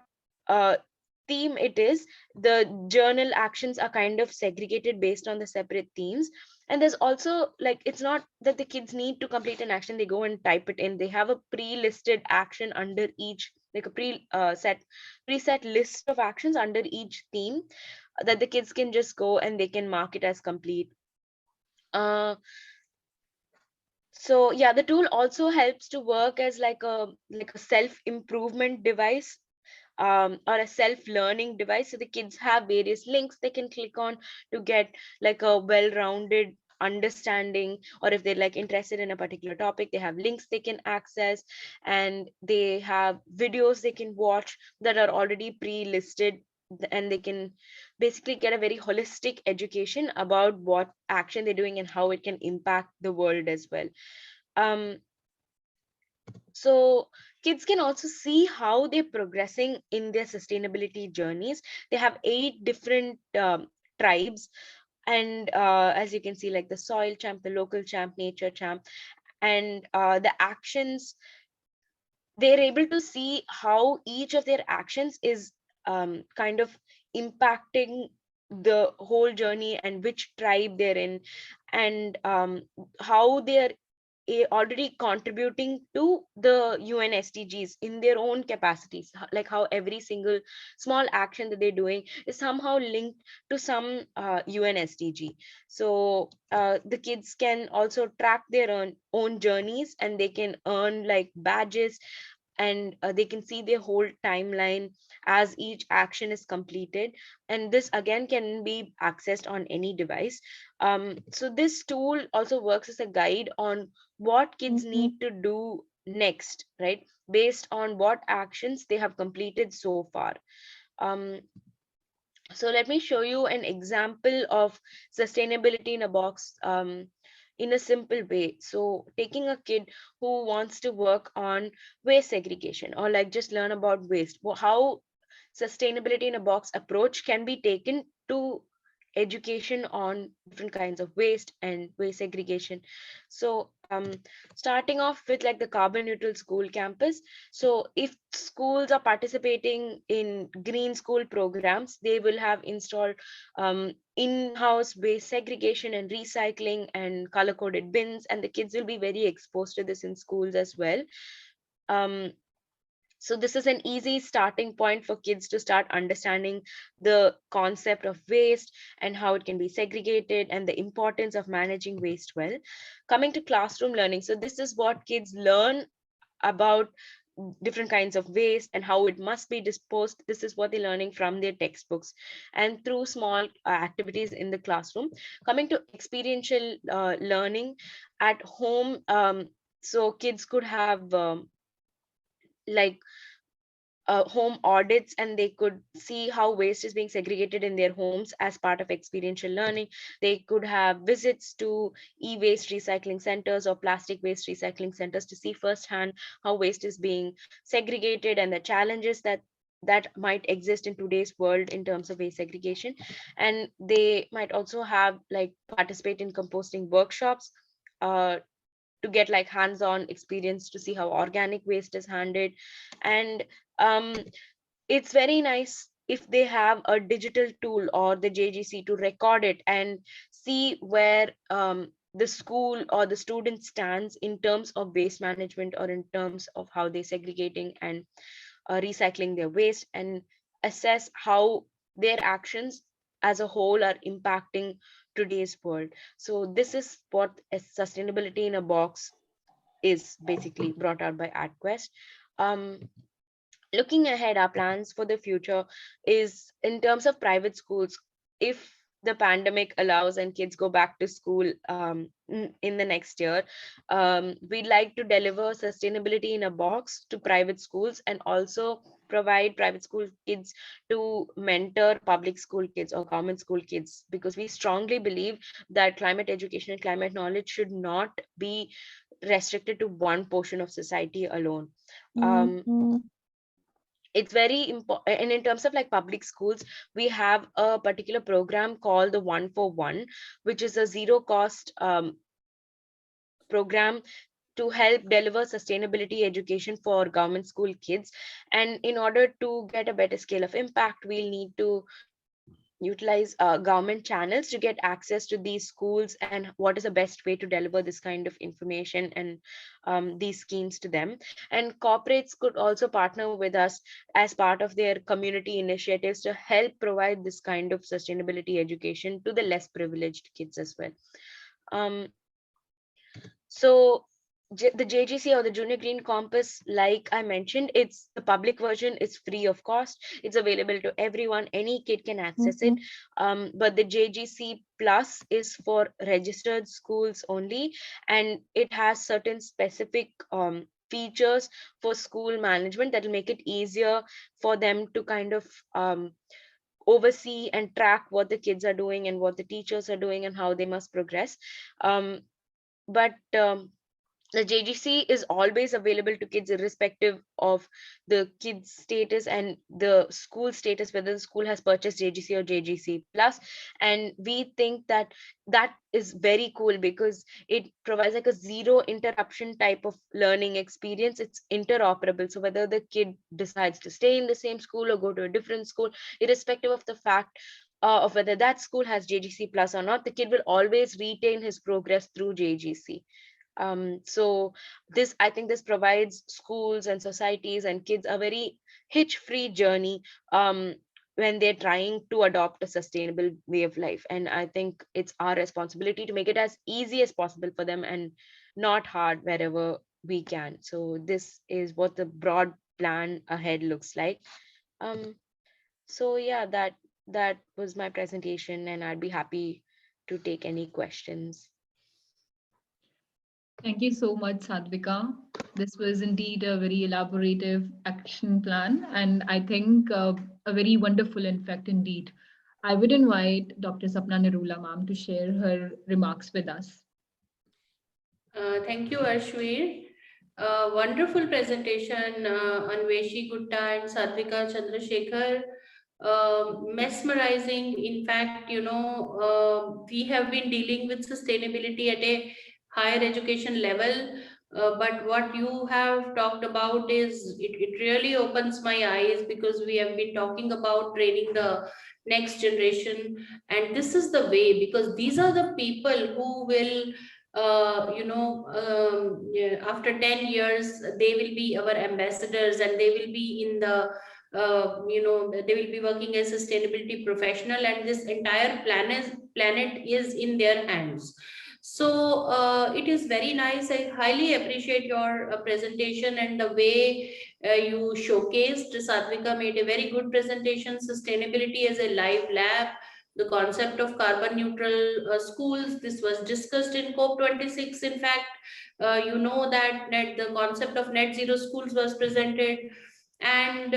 theme it is, the journal actions are kind of segregated based on the separate themes. And there's also like, it's not that the kids need to complete an action, they go and type it in. They have a pre-listed action under each, like a preset list of actions under each theme that the kids can just go and they can mark it as complete. So yeah, the tool also helps to work as like a self-improvement device, or a self-learning device. So the kids have various links they can click on to get like a well-rounded understanding, or if they're like interested in a particular topic, they have links they can access, and they have videos they can watch that are already pre-listed, and they can basically get a very holistic education about what action they're doing and how it can impact the world as well. So kids can also see how they're progressing in their sustainability journeys. They have 8 different tribes, and as you can see, like the soil champ, the local champ, nature champ, and the actions, they're able to see how each of their actions is kind of impacting the whole journey and which tribe they're in, and how they're already contributing to the UN SDGs in their own capacities, like how every single small action that they're doing is somehow linked to some UN SDG. So the kids can also track their own journeys, and they can earn like badges, and they can see their whole timeline as each action is completed. And this again can be accessed on any device. So this tool also works as a guide on what kids need to do next, right, based on what actions they have completed so far. So let me show you an example of sustainability in a box, in a simple way. So taking a kid who wants to work on waste segregation, or like just learn about waste, how sustainability in a box approach can be taken to education on different kinds of waste and waste segregation. So starting off with like the carbon neutral school campus. So if schools are participating in green school programs, they will have installed in-house waste segregation and recycling and color-coded bins, and the kids will be very exposed to this in schools as well. So this is an easy starting point for kids to start understanding the concept of waste and how it can be segregated and the importance of managing waste well. Coming to classroom learning, so this is what kids learn about different kinds of waste and how it must be disposed. This is what they're learning from their textbooks and through small activities in the classroom. Coming to experiential learning at home, so kids could have like home audits, and they could see how waste is being segregated in their homes as part of experiential learning. They could have visits to e-waste recycling centers or plastic waste recycling centers to see firsthand how waste is being segregated and the challenges that might exist in today's world in terms of waste segregation. And they might also have like participate in composting workshops to get like hands-on experience to see how organic waste is handled. And it's very nice if they have a digital tool or the JGC to record it and see where the school or the student stands in terms of waste management or in terms of how they're segregating and recycling their waste, and assess how their actions as a whole are impacting today's world. So this is what a sustainability in a box is basically brought out by AdQuest. Looking ahead, our plans for the future is in terms of private schools. If the pandemic allows and kids go back to school in the next year, we'd like to deliver sustainability in a box to private schools and also provide private school kids to mentor public school kids or government school kids, because we strongly believe that climate education and climate knowledge should not be restricted to one portion of society alone. It's very important. And in terms of like public schools, we have a particular program called the 1-for-1, which is a zero cost program to help deliver sustainability education for government school kids. And in order to get a better scale of impact, we'll need to utilize government channels to get access to these schools and what is the best way to deliver this kind of information and these schemes to them. And corporates could also partner with us as part of their community initiatives to help provide this kind of sustainability education to the less privileged kids as well. So the JGC or the Junior Green Compass, like I mentioned, it's the public version, it's free of cost. It's available to everyone. Any kid can access it. But the JGC Plus is for registered schools only, and it has certain specific features for school management that will make it easier for them to kind of oversee and track what the kids are doing and what the teachers are doing and how they must progress. But the JGC is always available to kids irrespective of the kids' status and the school status, whether the school has purchased JGC or JGC Plus. And we think that that is very cool because it provides like a zero interruption type of learning experience. It's interoperable. So whether the kid decides to stay in the same school or go to a different school, irrespective of the fact of whether that school has JGC Plus or not, the kid will always retain his progress through JGC. So this, I think this provides schools and societies and kids a very hitch-free journey when they're trying to adopt a sustainable way of life. And I think it's our responsibility to make it as easy as possible for them and not hard wherever we can. So this is what the broad plan ahead looks like. So yeah, that was my presentation, and I'd be happy to take any questions. Thank you so much, Sadvika. This was indeed a very elaborative action plan, and I think a very wonderful, in fact, indeed. I would invite Dr. Sapna Nirula ma'am to share her remarks with us. Thank you, Ashwir. Wonderful presentation, Anveshi Gupta and Sadvika Chandrasekhar. mesmerizing. In fact, we have been dealing with sustainability at a higher education level. But what you have talked about is, it really opens my eyes, because we have been talking about training the next generation. And this is the way, because these are the people who will, yeah, after 10 years, they will be our ambassadors, and they will be in the they will be working as sustainability professional, and this entire planet is in their hands. So it is very nice. I highly appreciate your presentation and the way you showcased. Sadvika made a very good presentation. Sustainability as a live lab, the concept of carbon neutral schools. This was discussed in COP26. In fact, that the concept of net zero schools was presented, and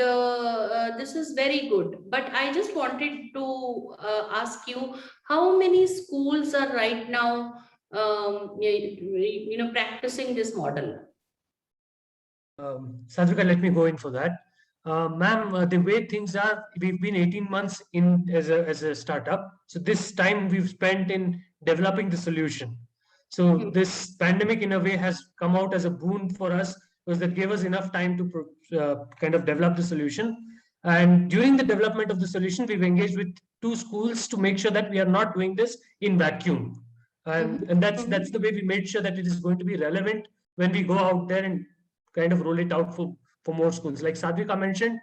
this is very good. But I just wanted to ask you, how many schools are right now practicing this model? Sadhvika, let me go in for that. Ma'am, the way things are, we've been 18 months in as a startup. So this time we've spent in developing the solution. So this pandemic in a way has come out as a boon for us, because that gave us enough time to kind of develop the solution. And during the development of the solution, we've engaged with 2 schools to make sure that we are not doing this in vacuum. And that's the way we made sure that it is going to be relevant when we go out there and kind of roll it out for more schools. Like Sadhvika mentioned,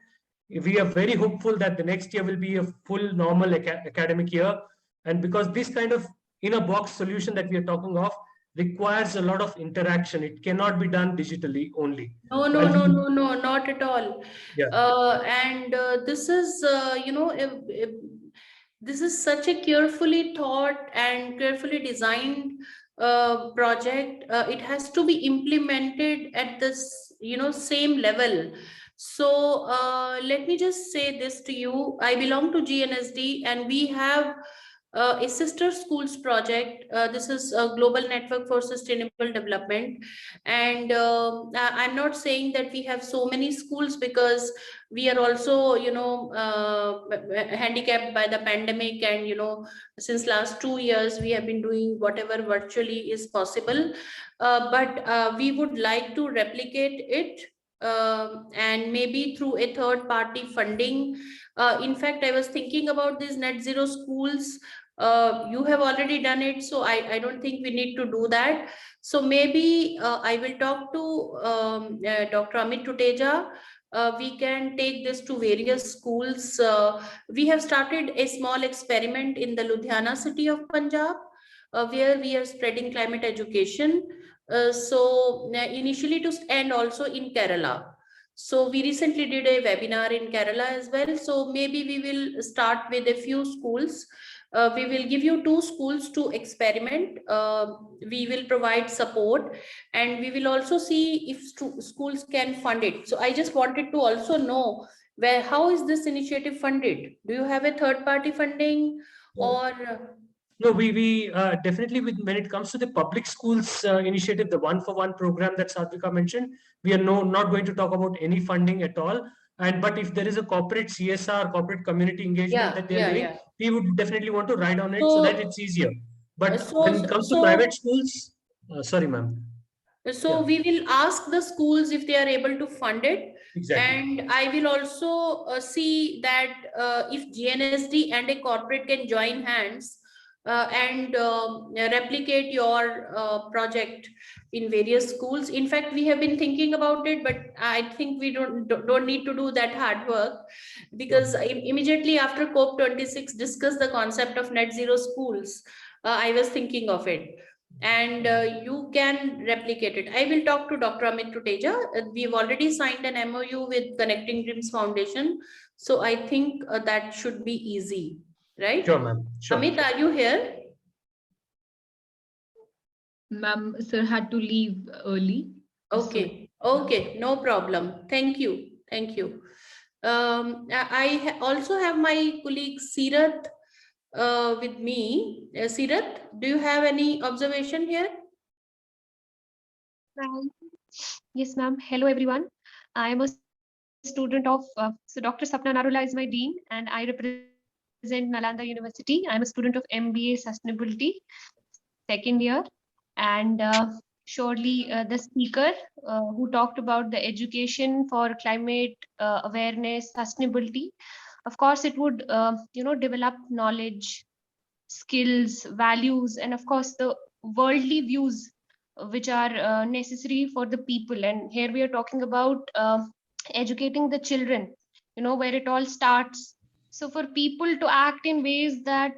we are very hopeful that the next year will be a full normal academic year. And because this kind of in-a-box solution that we are talking of requires a lot of interaction, it cannot be done digitally only. No, not at all. Yeah. And this is, this is such a carefully thought and carefully designed project. It has to be implemented at this, same level. So let me just say this to you. I belong to GNSD, and we have a sister schools project. This is a global network for sustainable development. And I'm not saying that we have so many schools, because we are also, handicapped by the pandemic. And, since last 2 years, we have been doing whatever virtually is possible. But we would like to replicate it, and maybe through a third party funding. In fact, I was thinking about these net zero schools. You have already done it, so I don't think we need to do that. So maybe I will talk to Dr. Amit Tuteja. We can take this to various schools. We have started a small experiment in the Ludhiana city of Punjab, where we are spreading climate education. So initially and also in Kerala. So we recently did a webinar in Kerala as well. So maybe we will start with a few schools. We will give you 2 schools to experiment. We will provide support, and we will also see if schools can fund it. So I just wanted to also know, how is this initiative funded? Do you have a third party funding, or? No, we definitely, when it comes to the public schools initiative, the 1-for-1 program that Sadhvika mentioned, we are not going to talk about any funding at all. But if there is a corporate CSR, corporate community engagement that they are doing, we would definitely want to ride on it so that it's easier. But when it comes to private schools, sorry, ma'am. So we will ask the schools if they are able to fund it. Exactly. And I will also see that if GNSD and a corporate can join hands and replicate your project in various schools. In fact, we have been thinking about it, but I think we don't need to do that hard work, because immediately after COP26 discussed the concept of net zero schools, I was thinking of it. And you can replicate it. I will talk to Dr. Amit Tuteja. We've already signed an MOU with Connecting Dreams Foundation. So I think that should be easy, right? Sure, ma'am. Sure. Amit, are you here? Ma'am, sir had to leave early. Okay, okay, no problem. Thank you. Thank you. I also have my colleague Sirat with me. Sirat, do you have any observation here? Yes, ma'am. Hello, everyone. I am a student of, so Dr. Sapna Narula is my dean, and I represent Nalanda University. I'm a student of MBA Sustainability, second year. And surely the speaker who talked about the education for climate awareness, sustainability, of course, it would, develop knowledge, skills, values, and of course, the worldly views which are necessary for the people. And here we are talking about educating the children, where it all starts. So for people to act in ways that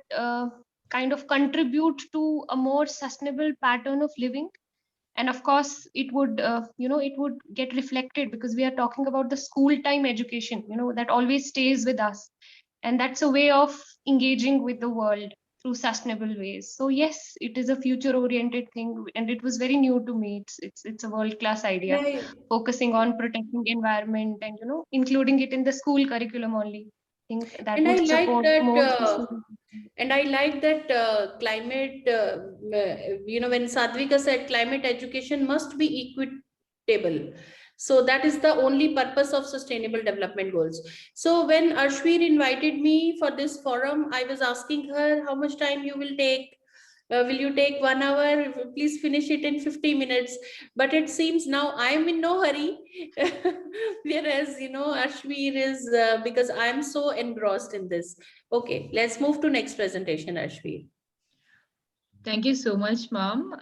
kind of contribute to a more sustainable pattern of living. And of course it would it would get reflected, because we are talking about the school time education, that always stays with us, and that's a way of engaging with the world through sustainable ways. So yes, it is a future oriented thing, and it was very new to me. It's a world class idea, Right. focusing on protecting environment and including it in the school curriculum only. I think that And I would like support that, more sustainable. and I like that climate, when Sadvika said climate education must be equitable. So that is the only purpose of sustainable development goals. So when Ashwir invited me for this forum, I was asking her how much time you will take. Will you take 1 hour? Please finish it in 50 minutes. But it seems now I am in no hurry. Whereas, Ashwir is, because I am so engrossed in this. Okay, let's move to next presentation, Ashwir. Thank you so much, ma'am.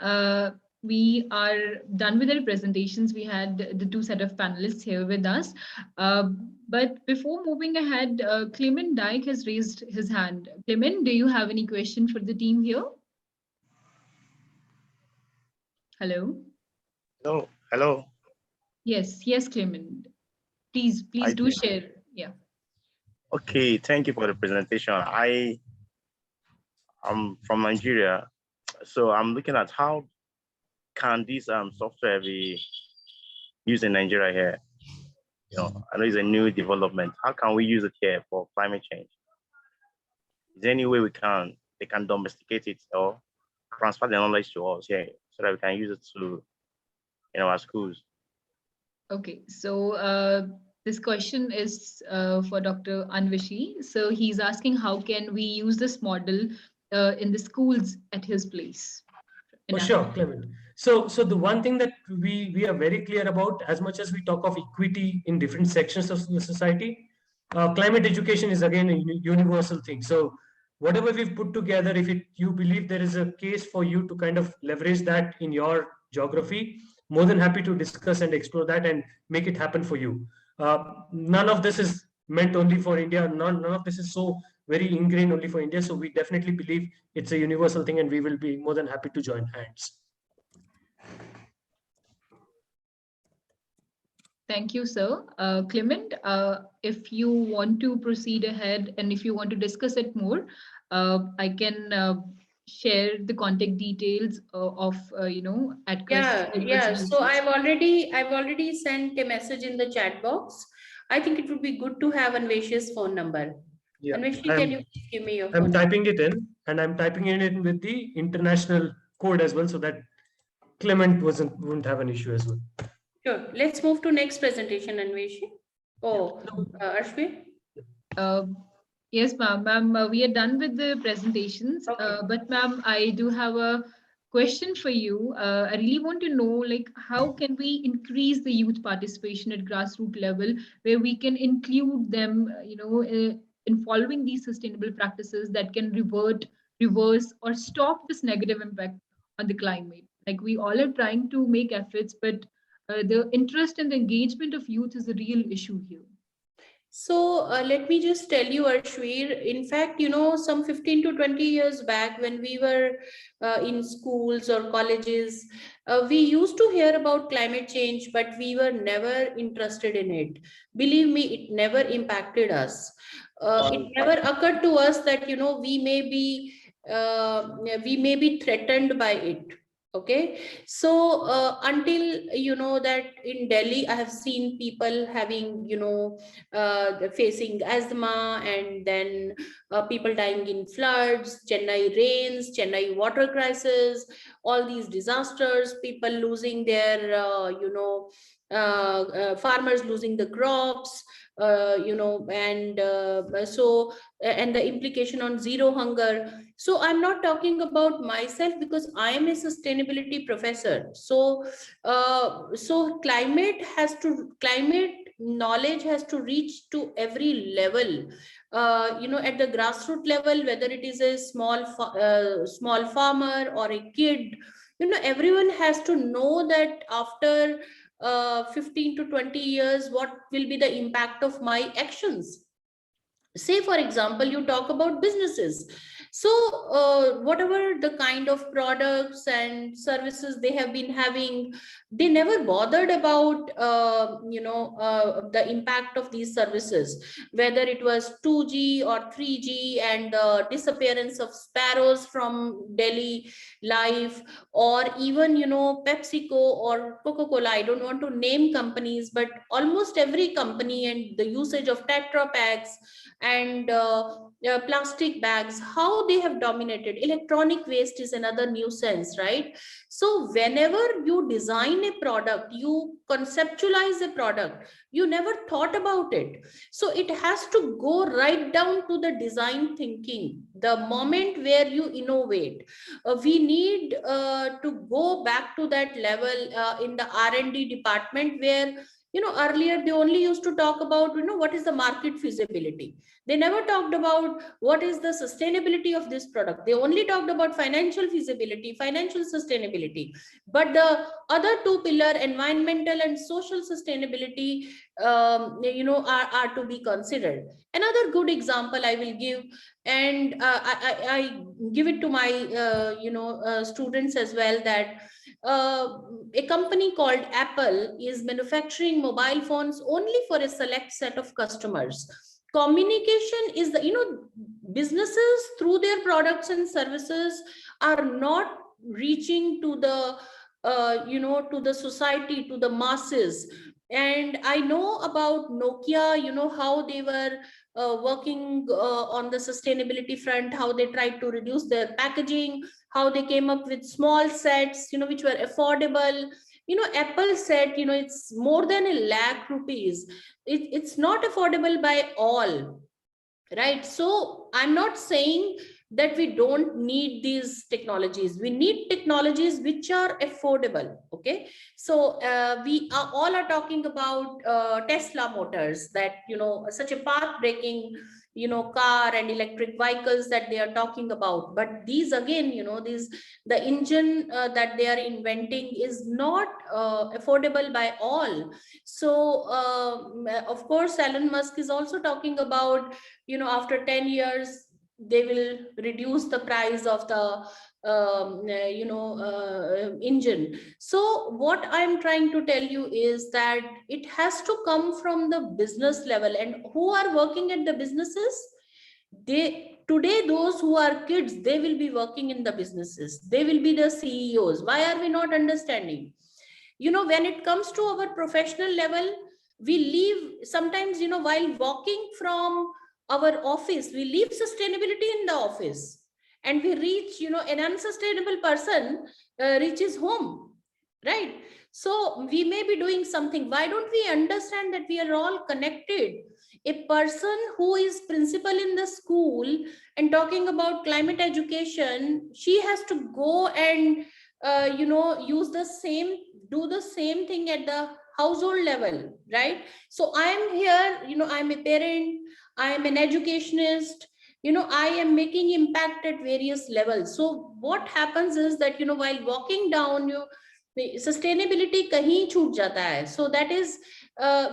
We are done with our presentations. We had the two set of panelists here with us. But before moving ahead, Clement Dyke has raised his hand. Clement, do you have any question for the team here? Hello? Hello. Yes, Clement. Please I do think- share. Yeah. Okay, thank you for the presentation. I'm from Nigeria, so I'm looking at how can this software be used in Nigeria here. I know it's a new development. How can we use it here for climate change? Is there any way they can domesticate it or transfer the knowledge to us here so that we can use it in our schools? Okay, so this question is for Dr. Anvishi. So he's asking how can we use this model in the schools at his place? For sure, Clement. So the one thing that we are very clear about, as much as we talk of equity in different sections of the society, climate education is again a universal thing. So whatever we've put together, if you believe there is a case for you to kind of leverage that in your geography, more than happy to discuss and explore that and make it happen for you. None of this is meant only for India. None of this is so very ingrained only for India. So we definitely believe it's a universal thing, and we will be more than happy to join hands. Thank you, sir. Clement, if you want to proceed ahead and if you want to discuss it more, I can share the contact details of AtQuest. Yeah. So I've already sent a message in the chat box. I think it would be good to have Anveshi's phone number. Yeah, Anveshi, can you please give me your phone I'm number? typing it in, and I'm typing it in with the international code as well, so that Clement wouldn't have an issue as well. Sure. Let's move to next presentation, Anveshi. Oh, Ashwin? Yes, ma'am. We are done with the presentations. Okay. But ma'am, I do have a question for you. I really want to know, how can we increase the youth participation at grassroots level, where we can include them, in following these sustainable practices that can reverse, or stop this negative impact on the climate. Like, we all are trying to make efforts, but the interest and the engagement of youth is a real issue here. So let me just tell you, Ashwir, in fact, some 15 to 20 years back when we were in schools or colleges, we used to hear about climate change, but we were never interested in it. Believe me, it never impacted us. It never occurred to us that, we may be threatened by it. Okay, so until that in Delhi, I have seen people having facing asthma, and then people dying in floods, Chennai rains, Chennai water crisis, all these disasters, people losing their, farmers losing the crops, and the implication on zero hunger. So I'm not talking about myself because I am a sustainability professor. So climate knowledge has to reach to every level, at the grassroots level, whether it is a small farmer or a kid, everyone has to know that after 15 to 20 years, what will be the impact of my actions. Say, for example, you talk about businesses. So whatever the kind of products and services they have been having, they never bothered about the impact of these services, whether it was 2G or 3G and the disappearance of sparrows from Delhi life, or even PepsiCo or Coca-Cola. I don't want to name companies, but almost every company, and the usage of Tetra Packs and plastic bags, how they have dominated. Electronic waste is another nuisance, right? So whenever you design a product, you conceptualize a product, you never thought about it. So it has to go right down to the design thinking, the moment where you innovate. We need to go back to that level in the R&D department, where earlier they only used to talk about what is the market feasibility. They never talked about what is the sustainability of this product. They only talked about financial feasibility, financial sustainability. But the other two pillar, environmental and social sustainability, are to be considered. Another good example I will give, and I give it to my students as well, that a company called Apple is manufacturing mobile phones only for a select set of customers. Communication is businesses through their products and services are not reaching to the to the society, to the masses. And I know about Nokia, how they were working on the sustainability front, how they tried to reduce their packaging, how they came up with small sets, which were affordable. Apple said, it's more than ₹1,00,000. It's not affordable by all, right? So I'm not saying that we don't need these technologies. We need technologies which are affordable. Okay, so we are all talking about Tesla motors, that such a path breaking car and electric vehicles that they are talking about. But these again, the engine that they are inventing is not affordable by all. So of course Elon Musk is also talking about after 10 years they will reduce the price of the engine. So what I'm trying to tell you is that it has to come from the business level. And who are working at the businesses? Today those who are kids, they will be working in the businesses, they will be the CEOs. Why are we not understanding? When it comes to our professional level, we leave sometimes, while walking from our office, we leave sustainability in the office, and we reach, an unsustainable person reaches home, right? So we may be doing something. Why don't we understand that we are all connected? A person who is principal in the school and talking about climate education, she has to go and do the same thing at the household level, right? So I am here, I'm a parent, I am an educationist, I am making impact at various levels. So what happens is that, while walking down, sustainability kahin chhoot jata hai. So that is,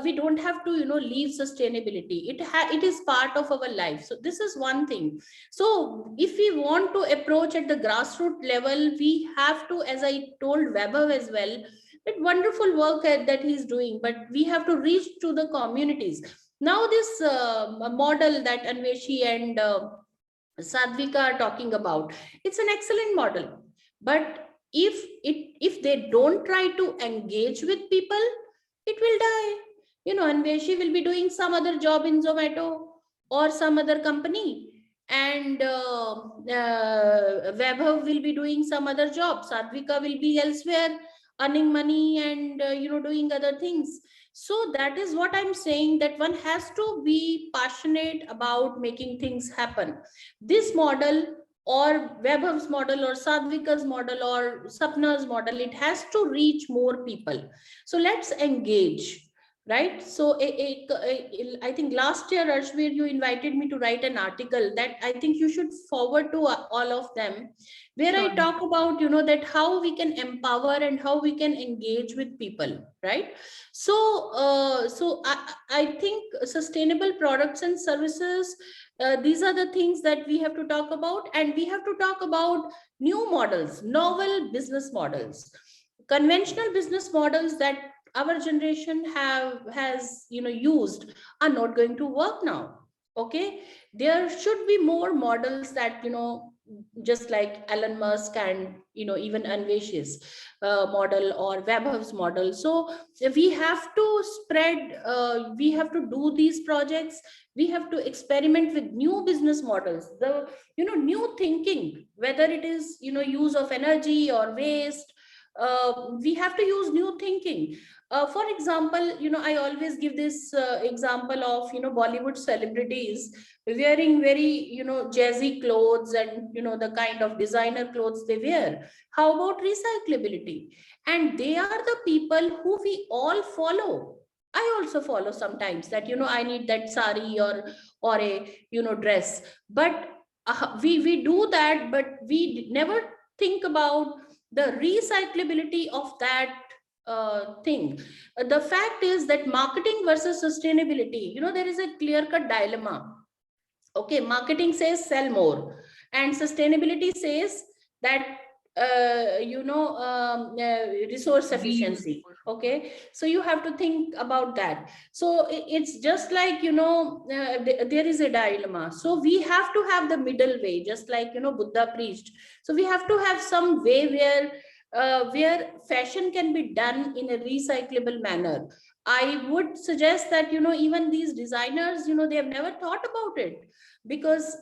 we don't have to, leave sustainability. It is part of our life. So this is one thing. So if we want to approach at the grassroots level, we have to, as I told Weber as well, that wonderful work that he's doing, but we have to reach to the communities. Now this model that Anveshi and Sadvika are talking about, it's an excellent model. But if they don't try to engage with people, it will die. Anveshi will be doing some other job in Zomato or some other company. and Vaibhav will be doing some other job. Sadvika will be elsewhere earning money and doing other things. So that is what I'm saying, that one has to be passionate about making things happen. This model, or Vaibhav's model, or Sadvika's model, or Sapna's model, it has to reach more people. So let's engage. Right. So I think last year, Arshveer, you invited me to write an article that I think you should forward to all of them, where I Sure. talk about, that how we can empower and how we can engage with people. Right. So, I think sustainable products and services, these are the things that we have to talk about, and we have to talk about new models, novel business models. Conventional business models that our generation has used are not going to work now. Okay, there should be more models that just like Elon Musk and even Anvesh's model, or Vaibhav's model. So we have to spread, we have to do these projects, we have to experiment with new business models, the new thinking, whether it is use of energy or waste. We have to use new thinking. For example, I always give this example of Bollywood celebrities wearing very jazzy clothes and the kind of designer clothes they wear. How about recyclability? And they are the people who we all follow. I also follow sometimes that I need that sari or a dress, but we do that, but we never think about the recyclability of that thing. The fact is that marketing versus sustainability, there is a clear-cut dilemma. Okay, marketing says sell more, and sustainability says that resource efficiency. Okay, so you have to think about that. So it's just like there is a dilemma. So we have to have the middle way, just like Buddha preached. So we have to have some way where fashion can be done in a recyclable manner. I would suggest that even these designers, they have never thought about it, because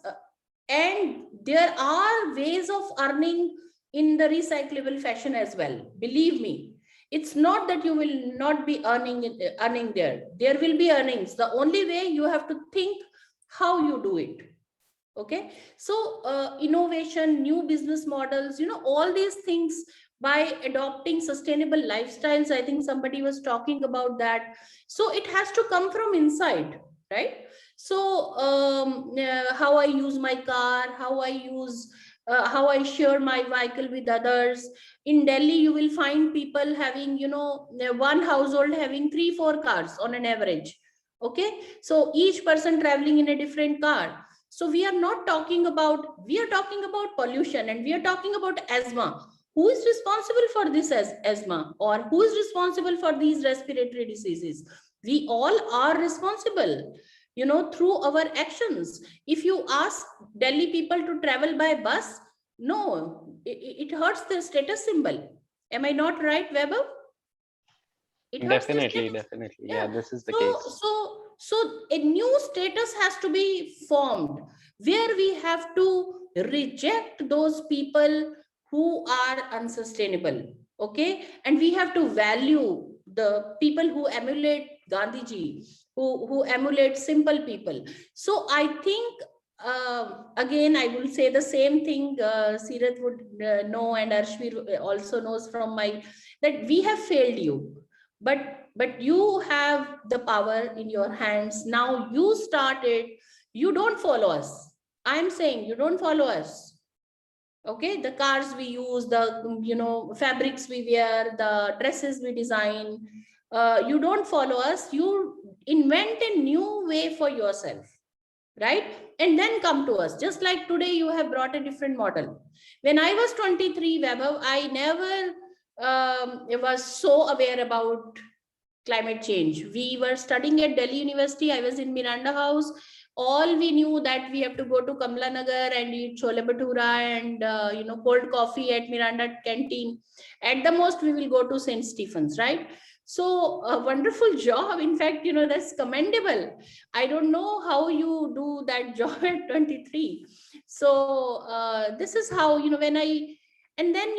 and there are ways of earning in the recyclable fashion as well. Believe me, it's not that you will not be earning there will be earnings. The only way, you have to think how you do it. Okay, so innovation, new business models, all these things, by adopting sustainable lifestyles. I think somebody was talking about that. So it has to come from inside, right? So how I use my car, how I share my vehicle with others. In Delhi, you will find people having, one household having 3-4 cars on an average. Okay, so each person traveling in a different car. So we are talking about pollution, and we are talking about asthma. Who is responsible for this asthma, or who is responsible for these respiratory diseases? We all are responsible, through our actions. If you ask Delhi people to travel by bus, no, it hurts the status symbol. Am I not right, Vaibhav? It hurts the Definitely, status. definitely. Yeah, this is the So, case. so a new status has to be formed, where we have to reject those people who are unsustainable. Okay, and we have to value the people who emulate Gandhiji, who emulate simple people. So I think again, I will say the same thing. Seerath would know, and Arshveer also knows from that we have failed you, but you have the power in your hands. Now you started. You don't follow us. I'm saying you don't follow us. Okay, the cars we use, the fabrics we wear, the dresses we design, you don't follow us. You invent a new way for yourself, right? And then come to us. Just like today, you have brought a different model. When I was 23, Vaibhav, I never was so aware about climate change. We were studying at Delhi University. I was in Miranda House. All we knew that we have to go to Kamla Nagar and eat chole bhatura and cold coffee at Miranda canteen. At the most, we will go to St. Stephen's, right? So a wonderful job. In fact, that's commendable. I don't know how you do that job at 23. So this is how, when and then,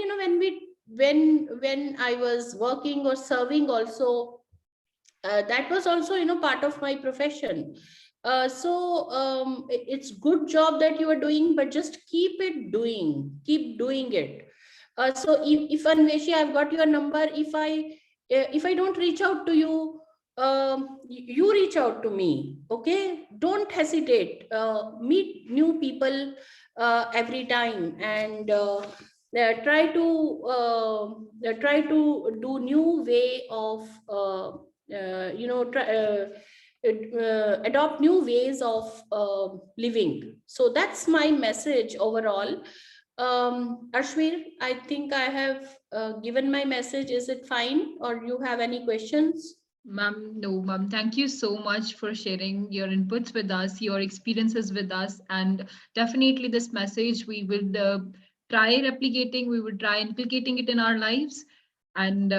when I was working or serving also, that was also, part of my profession. It's good job that you are doing, but just keep doing it. So if Anveshi, I've got your number. If I don't reach out to you, you reach out to me. Okay, don't hesitate. Meet new people every time, and try to do new way of adopt new ways of living. So that's my message overall. Ashwir, I think I have given my message. Is it fine, or you have any questions? Ma'am, no, ma'am. Thank you so much for sharing your inputs with us, your experiences with us, and definitely this message we would try replicating, we would try inculcating it in our lives. And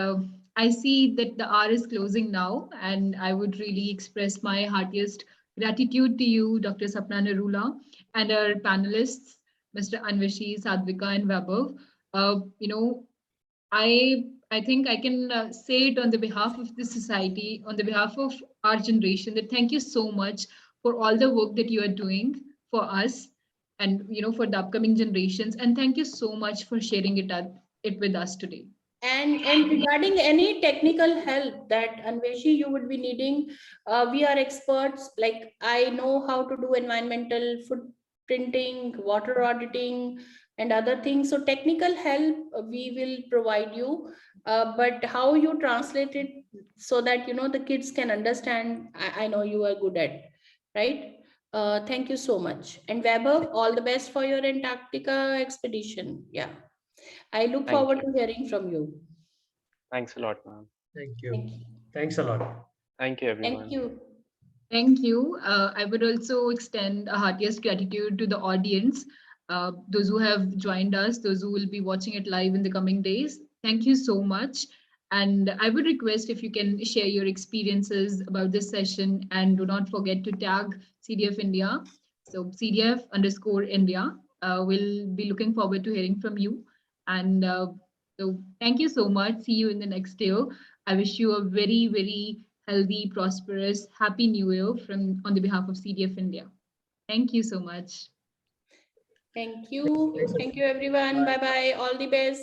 I see that the hour is closing now, and I would really express my heartiest gratitude to you, Dr. Sapna Narula, and our panelists, Mr. Anveshi, Sadvika, and Vaibhav. I think I can say it on the behalf of the society, on the behalf of our generation, that thank you so much for all the work that you are doing for us and for the upcoming generations. And thank you so much for sharing it with us today. And regarding any technical help that Anveshi you would be needing, we are experts. Like, I know how to do environmental footprinting, water auditing, and other things. So technical help we will provide you, but how you translate it so that the kids can understand, I know you are good at, right? Thank you so much. And Vaibhav, all the best for your Antarctica expedition. Yeah. I look Thank forward you. to hearing from you. Thanks a lot, ma'am. Thank you. Thank you. Thanks a lot. Thank you, everyone. Thank you. Thank you. I would also extend a heartiest gratitude to the audience, those who have joined us, those who will be watching it live in the coming days. Thank you so much. And I would request if you can share your experiences about this session, and do not forget to tag CDF India. So CDF_India. We'll be looking forward to hearing from you. And so thank you so much. See you in the next year. I wish you a very, very healthy, prosperous, happy new year on the behalf of CDF India. Thank you so much. Thank you. Thank you, everyone. Bye-bye. All the best.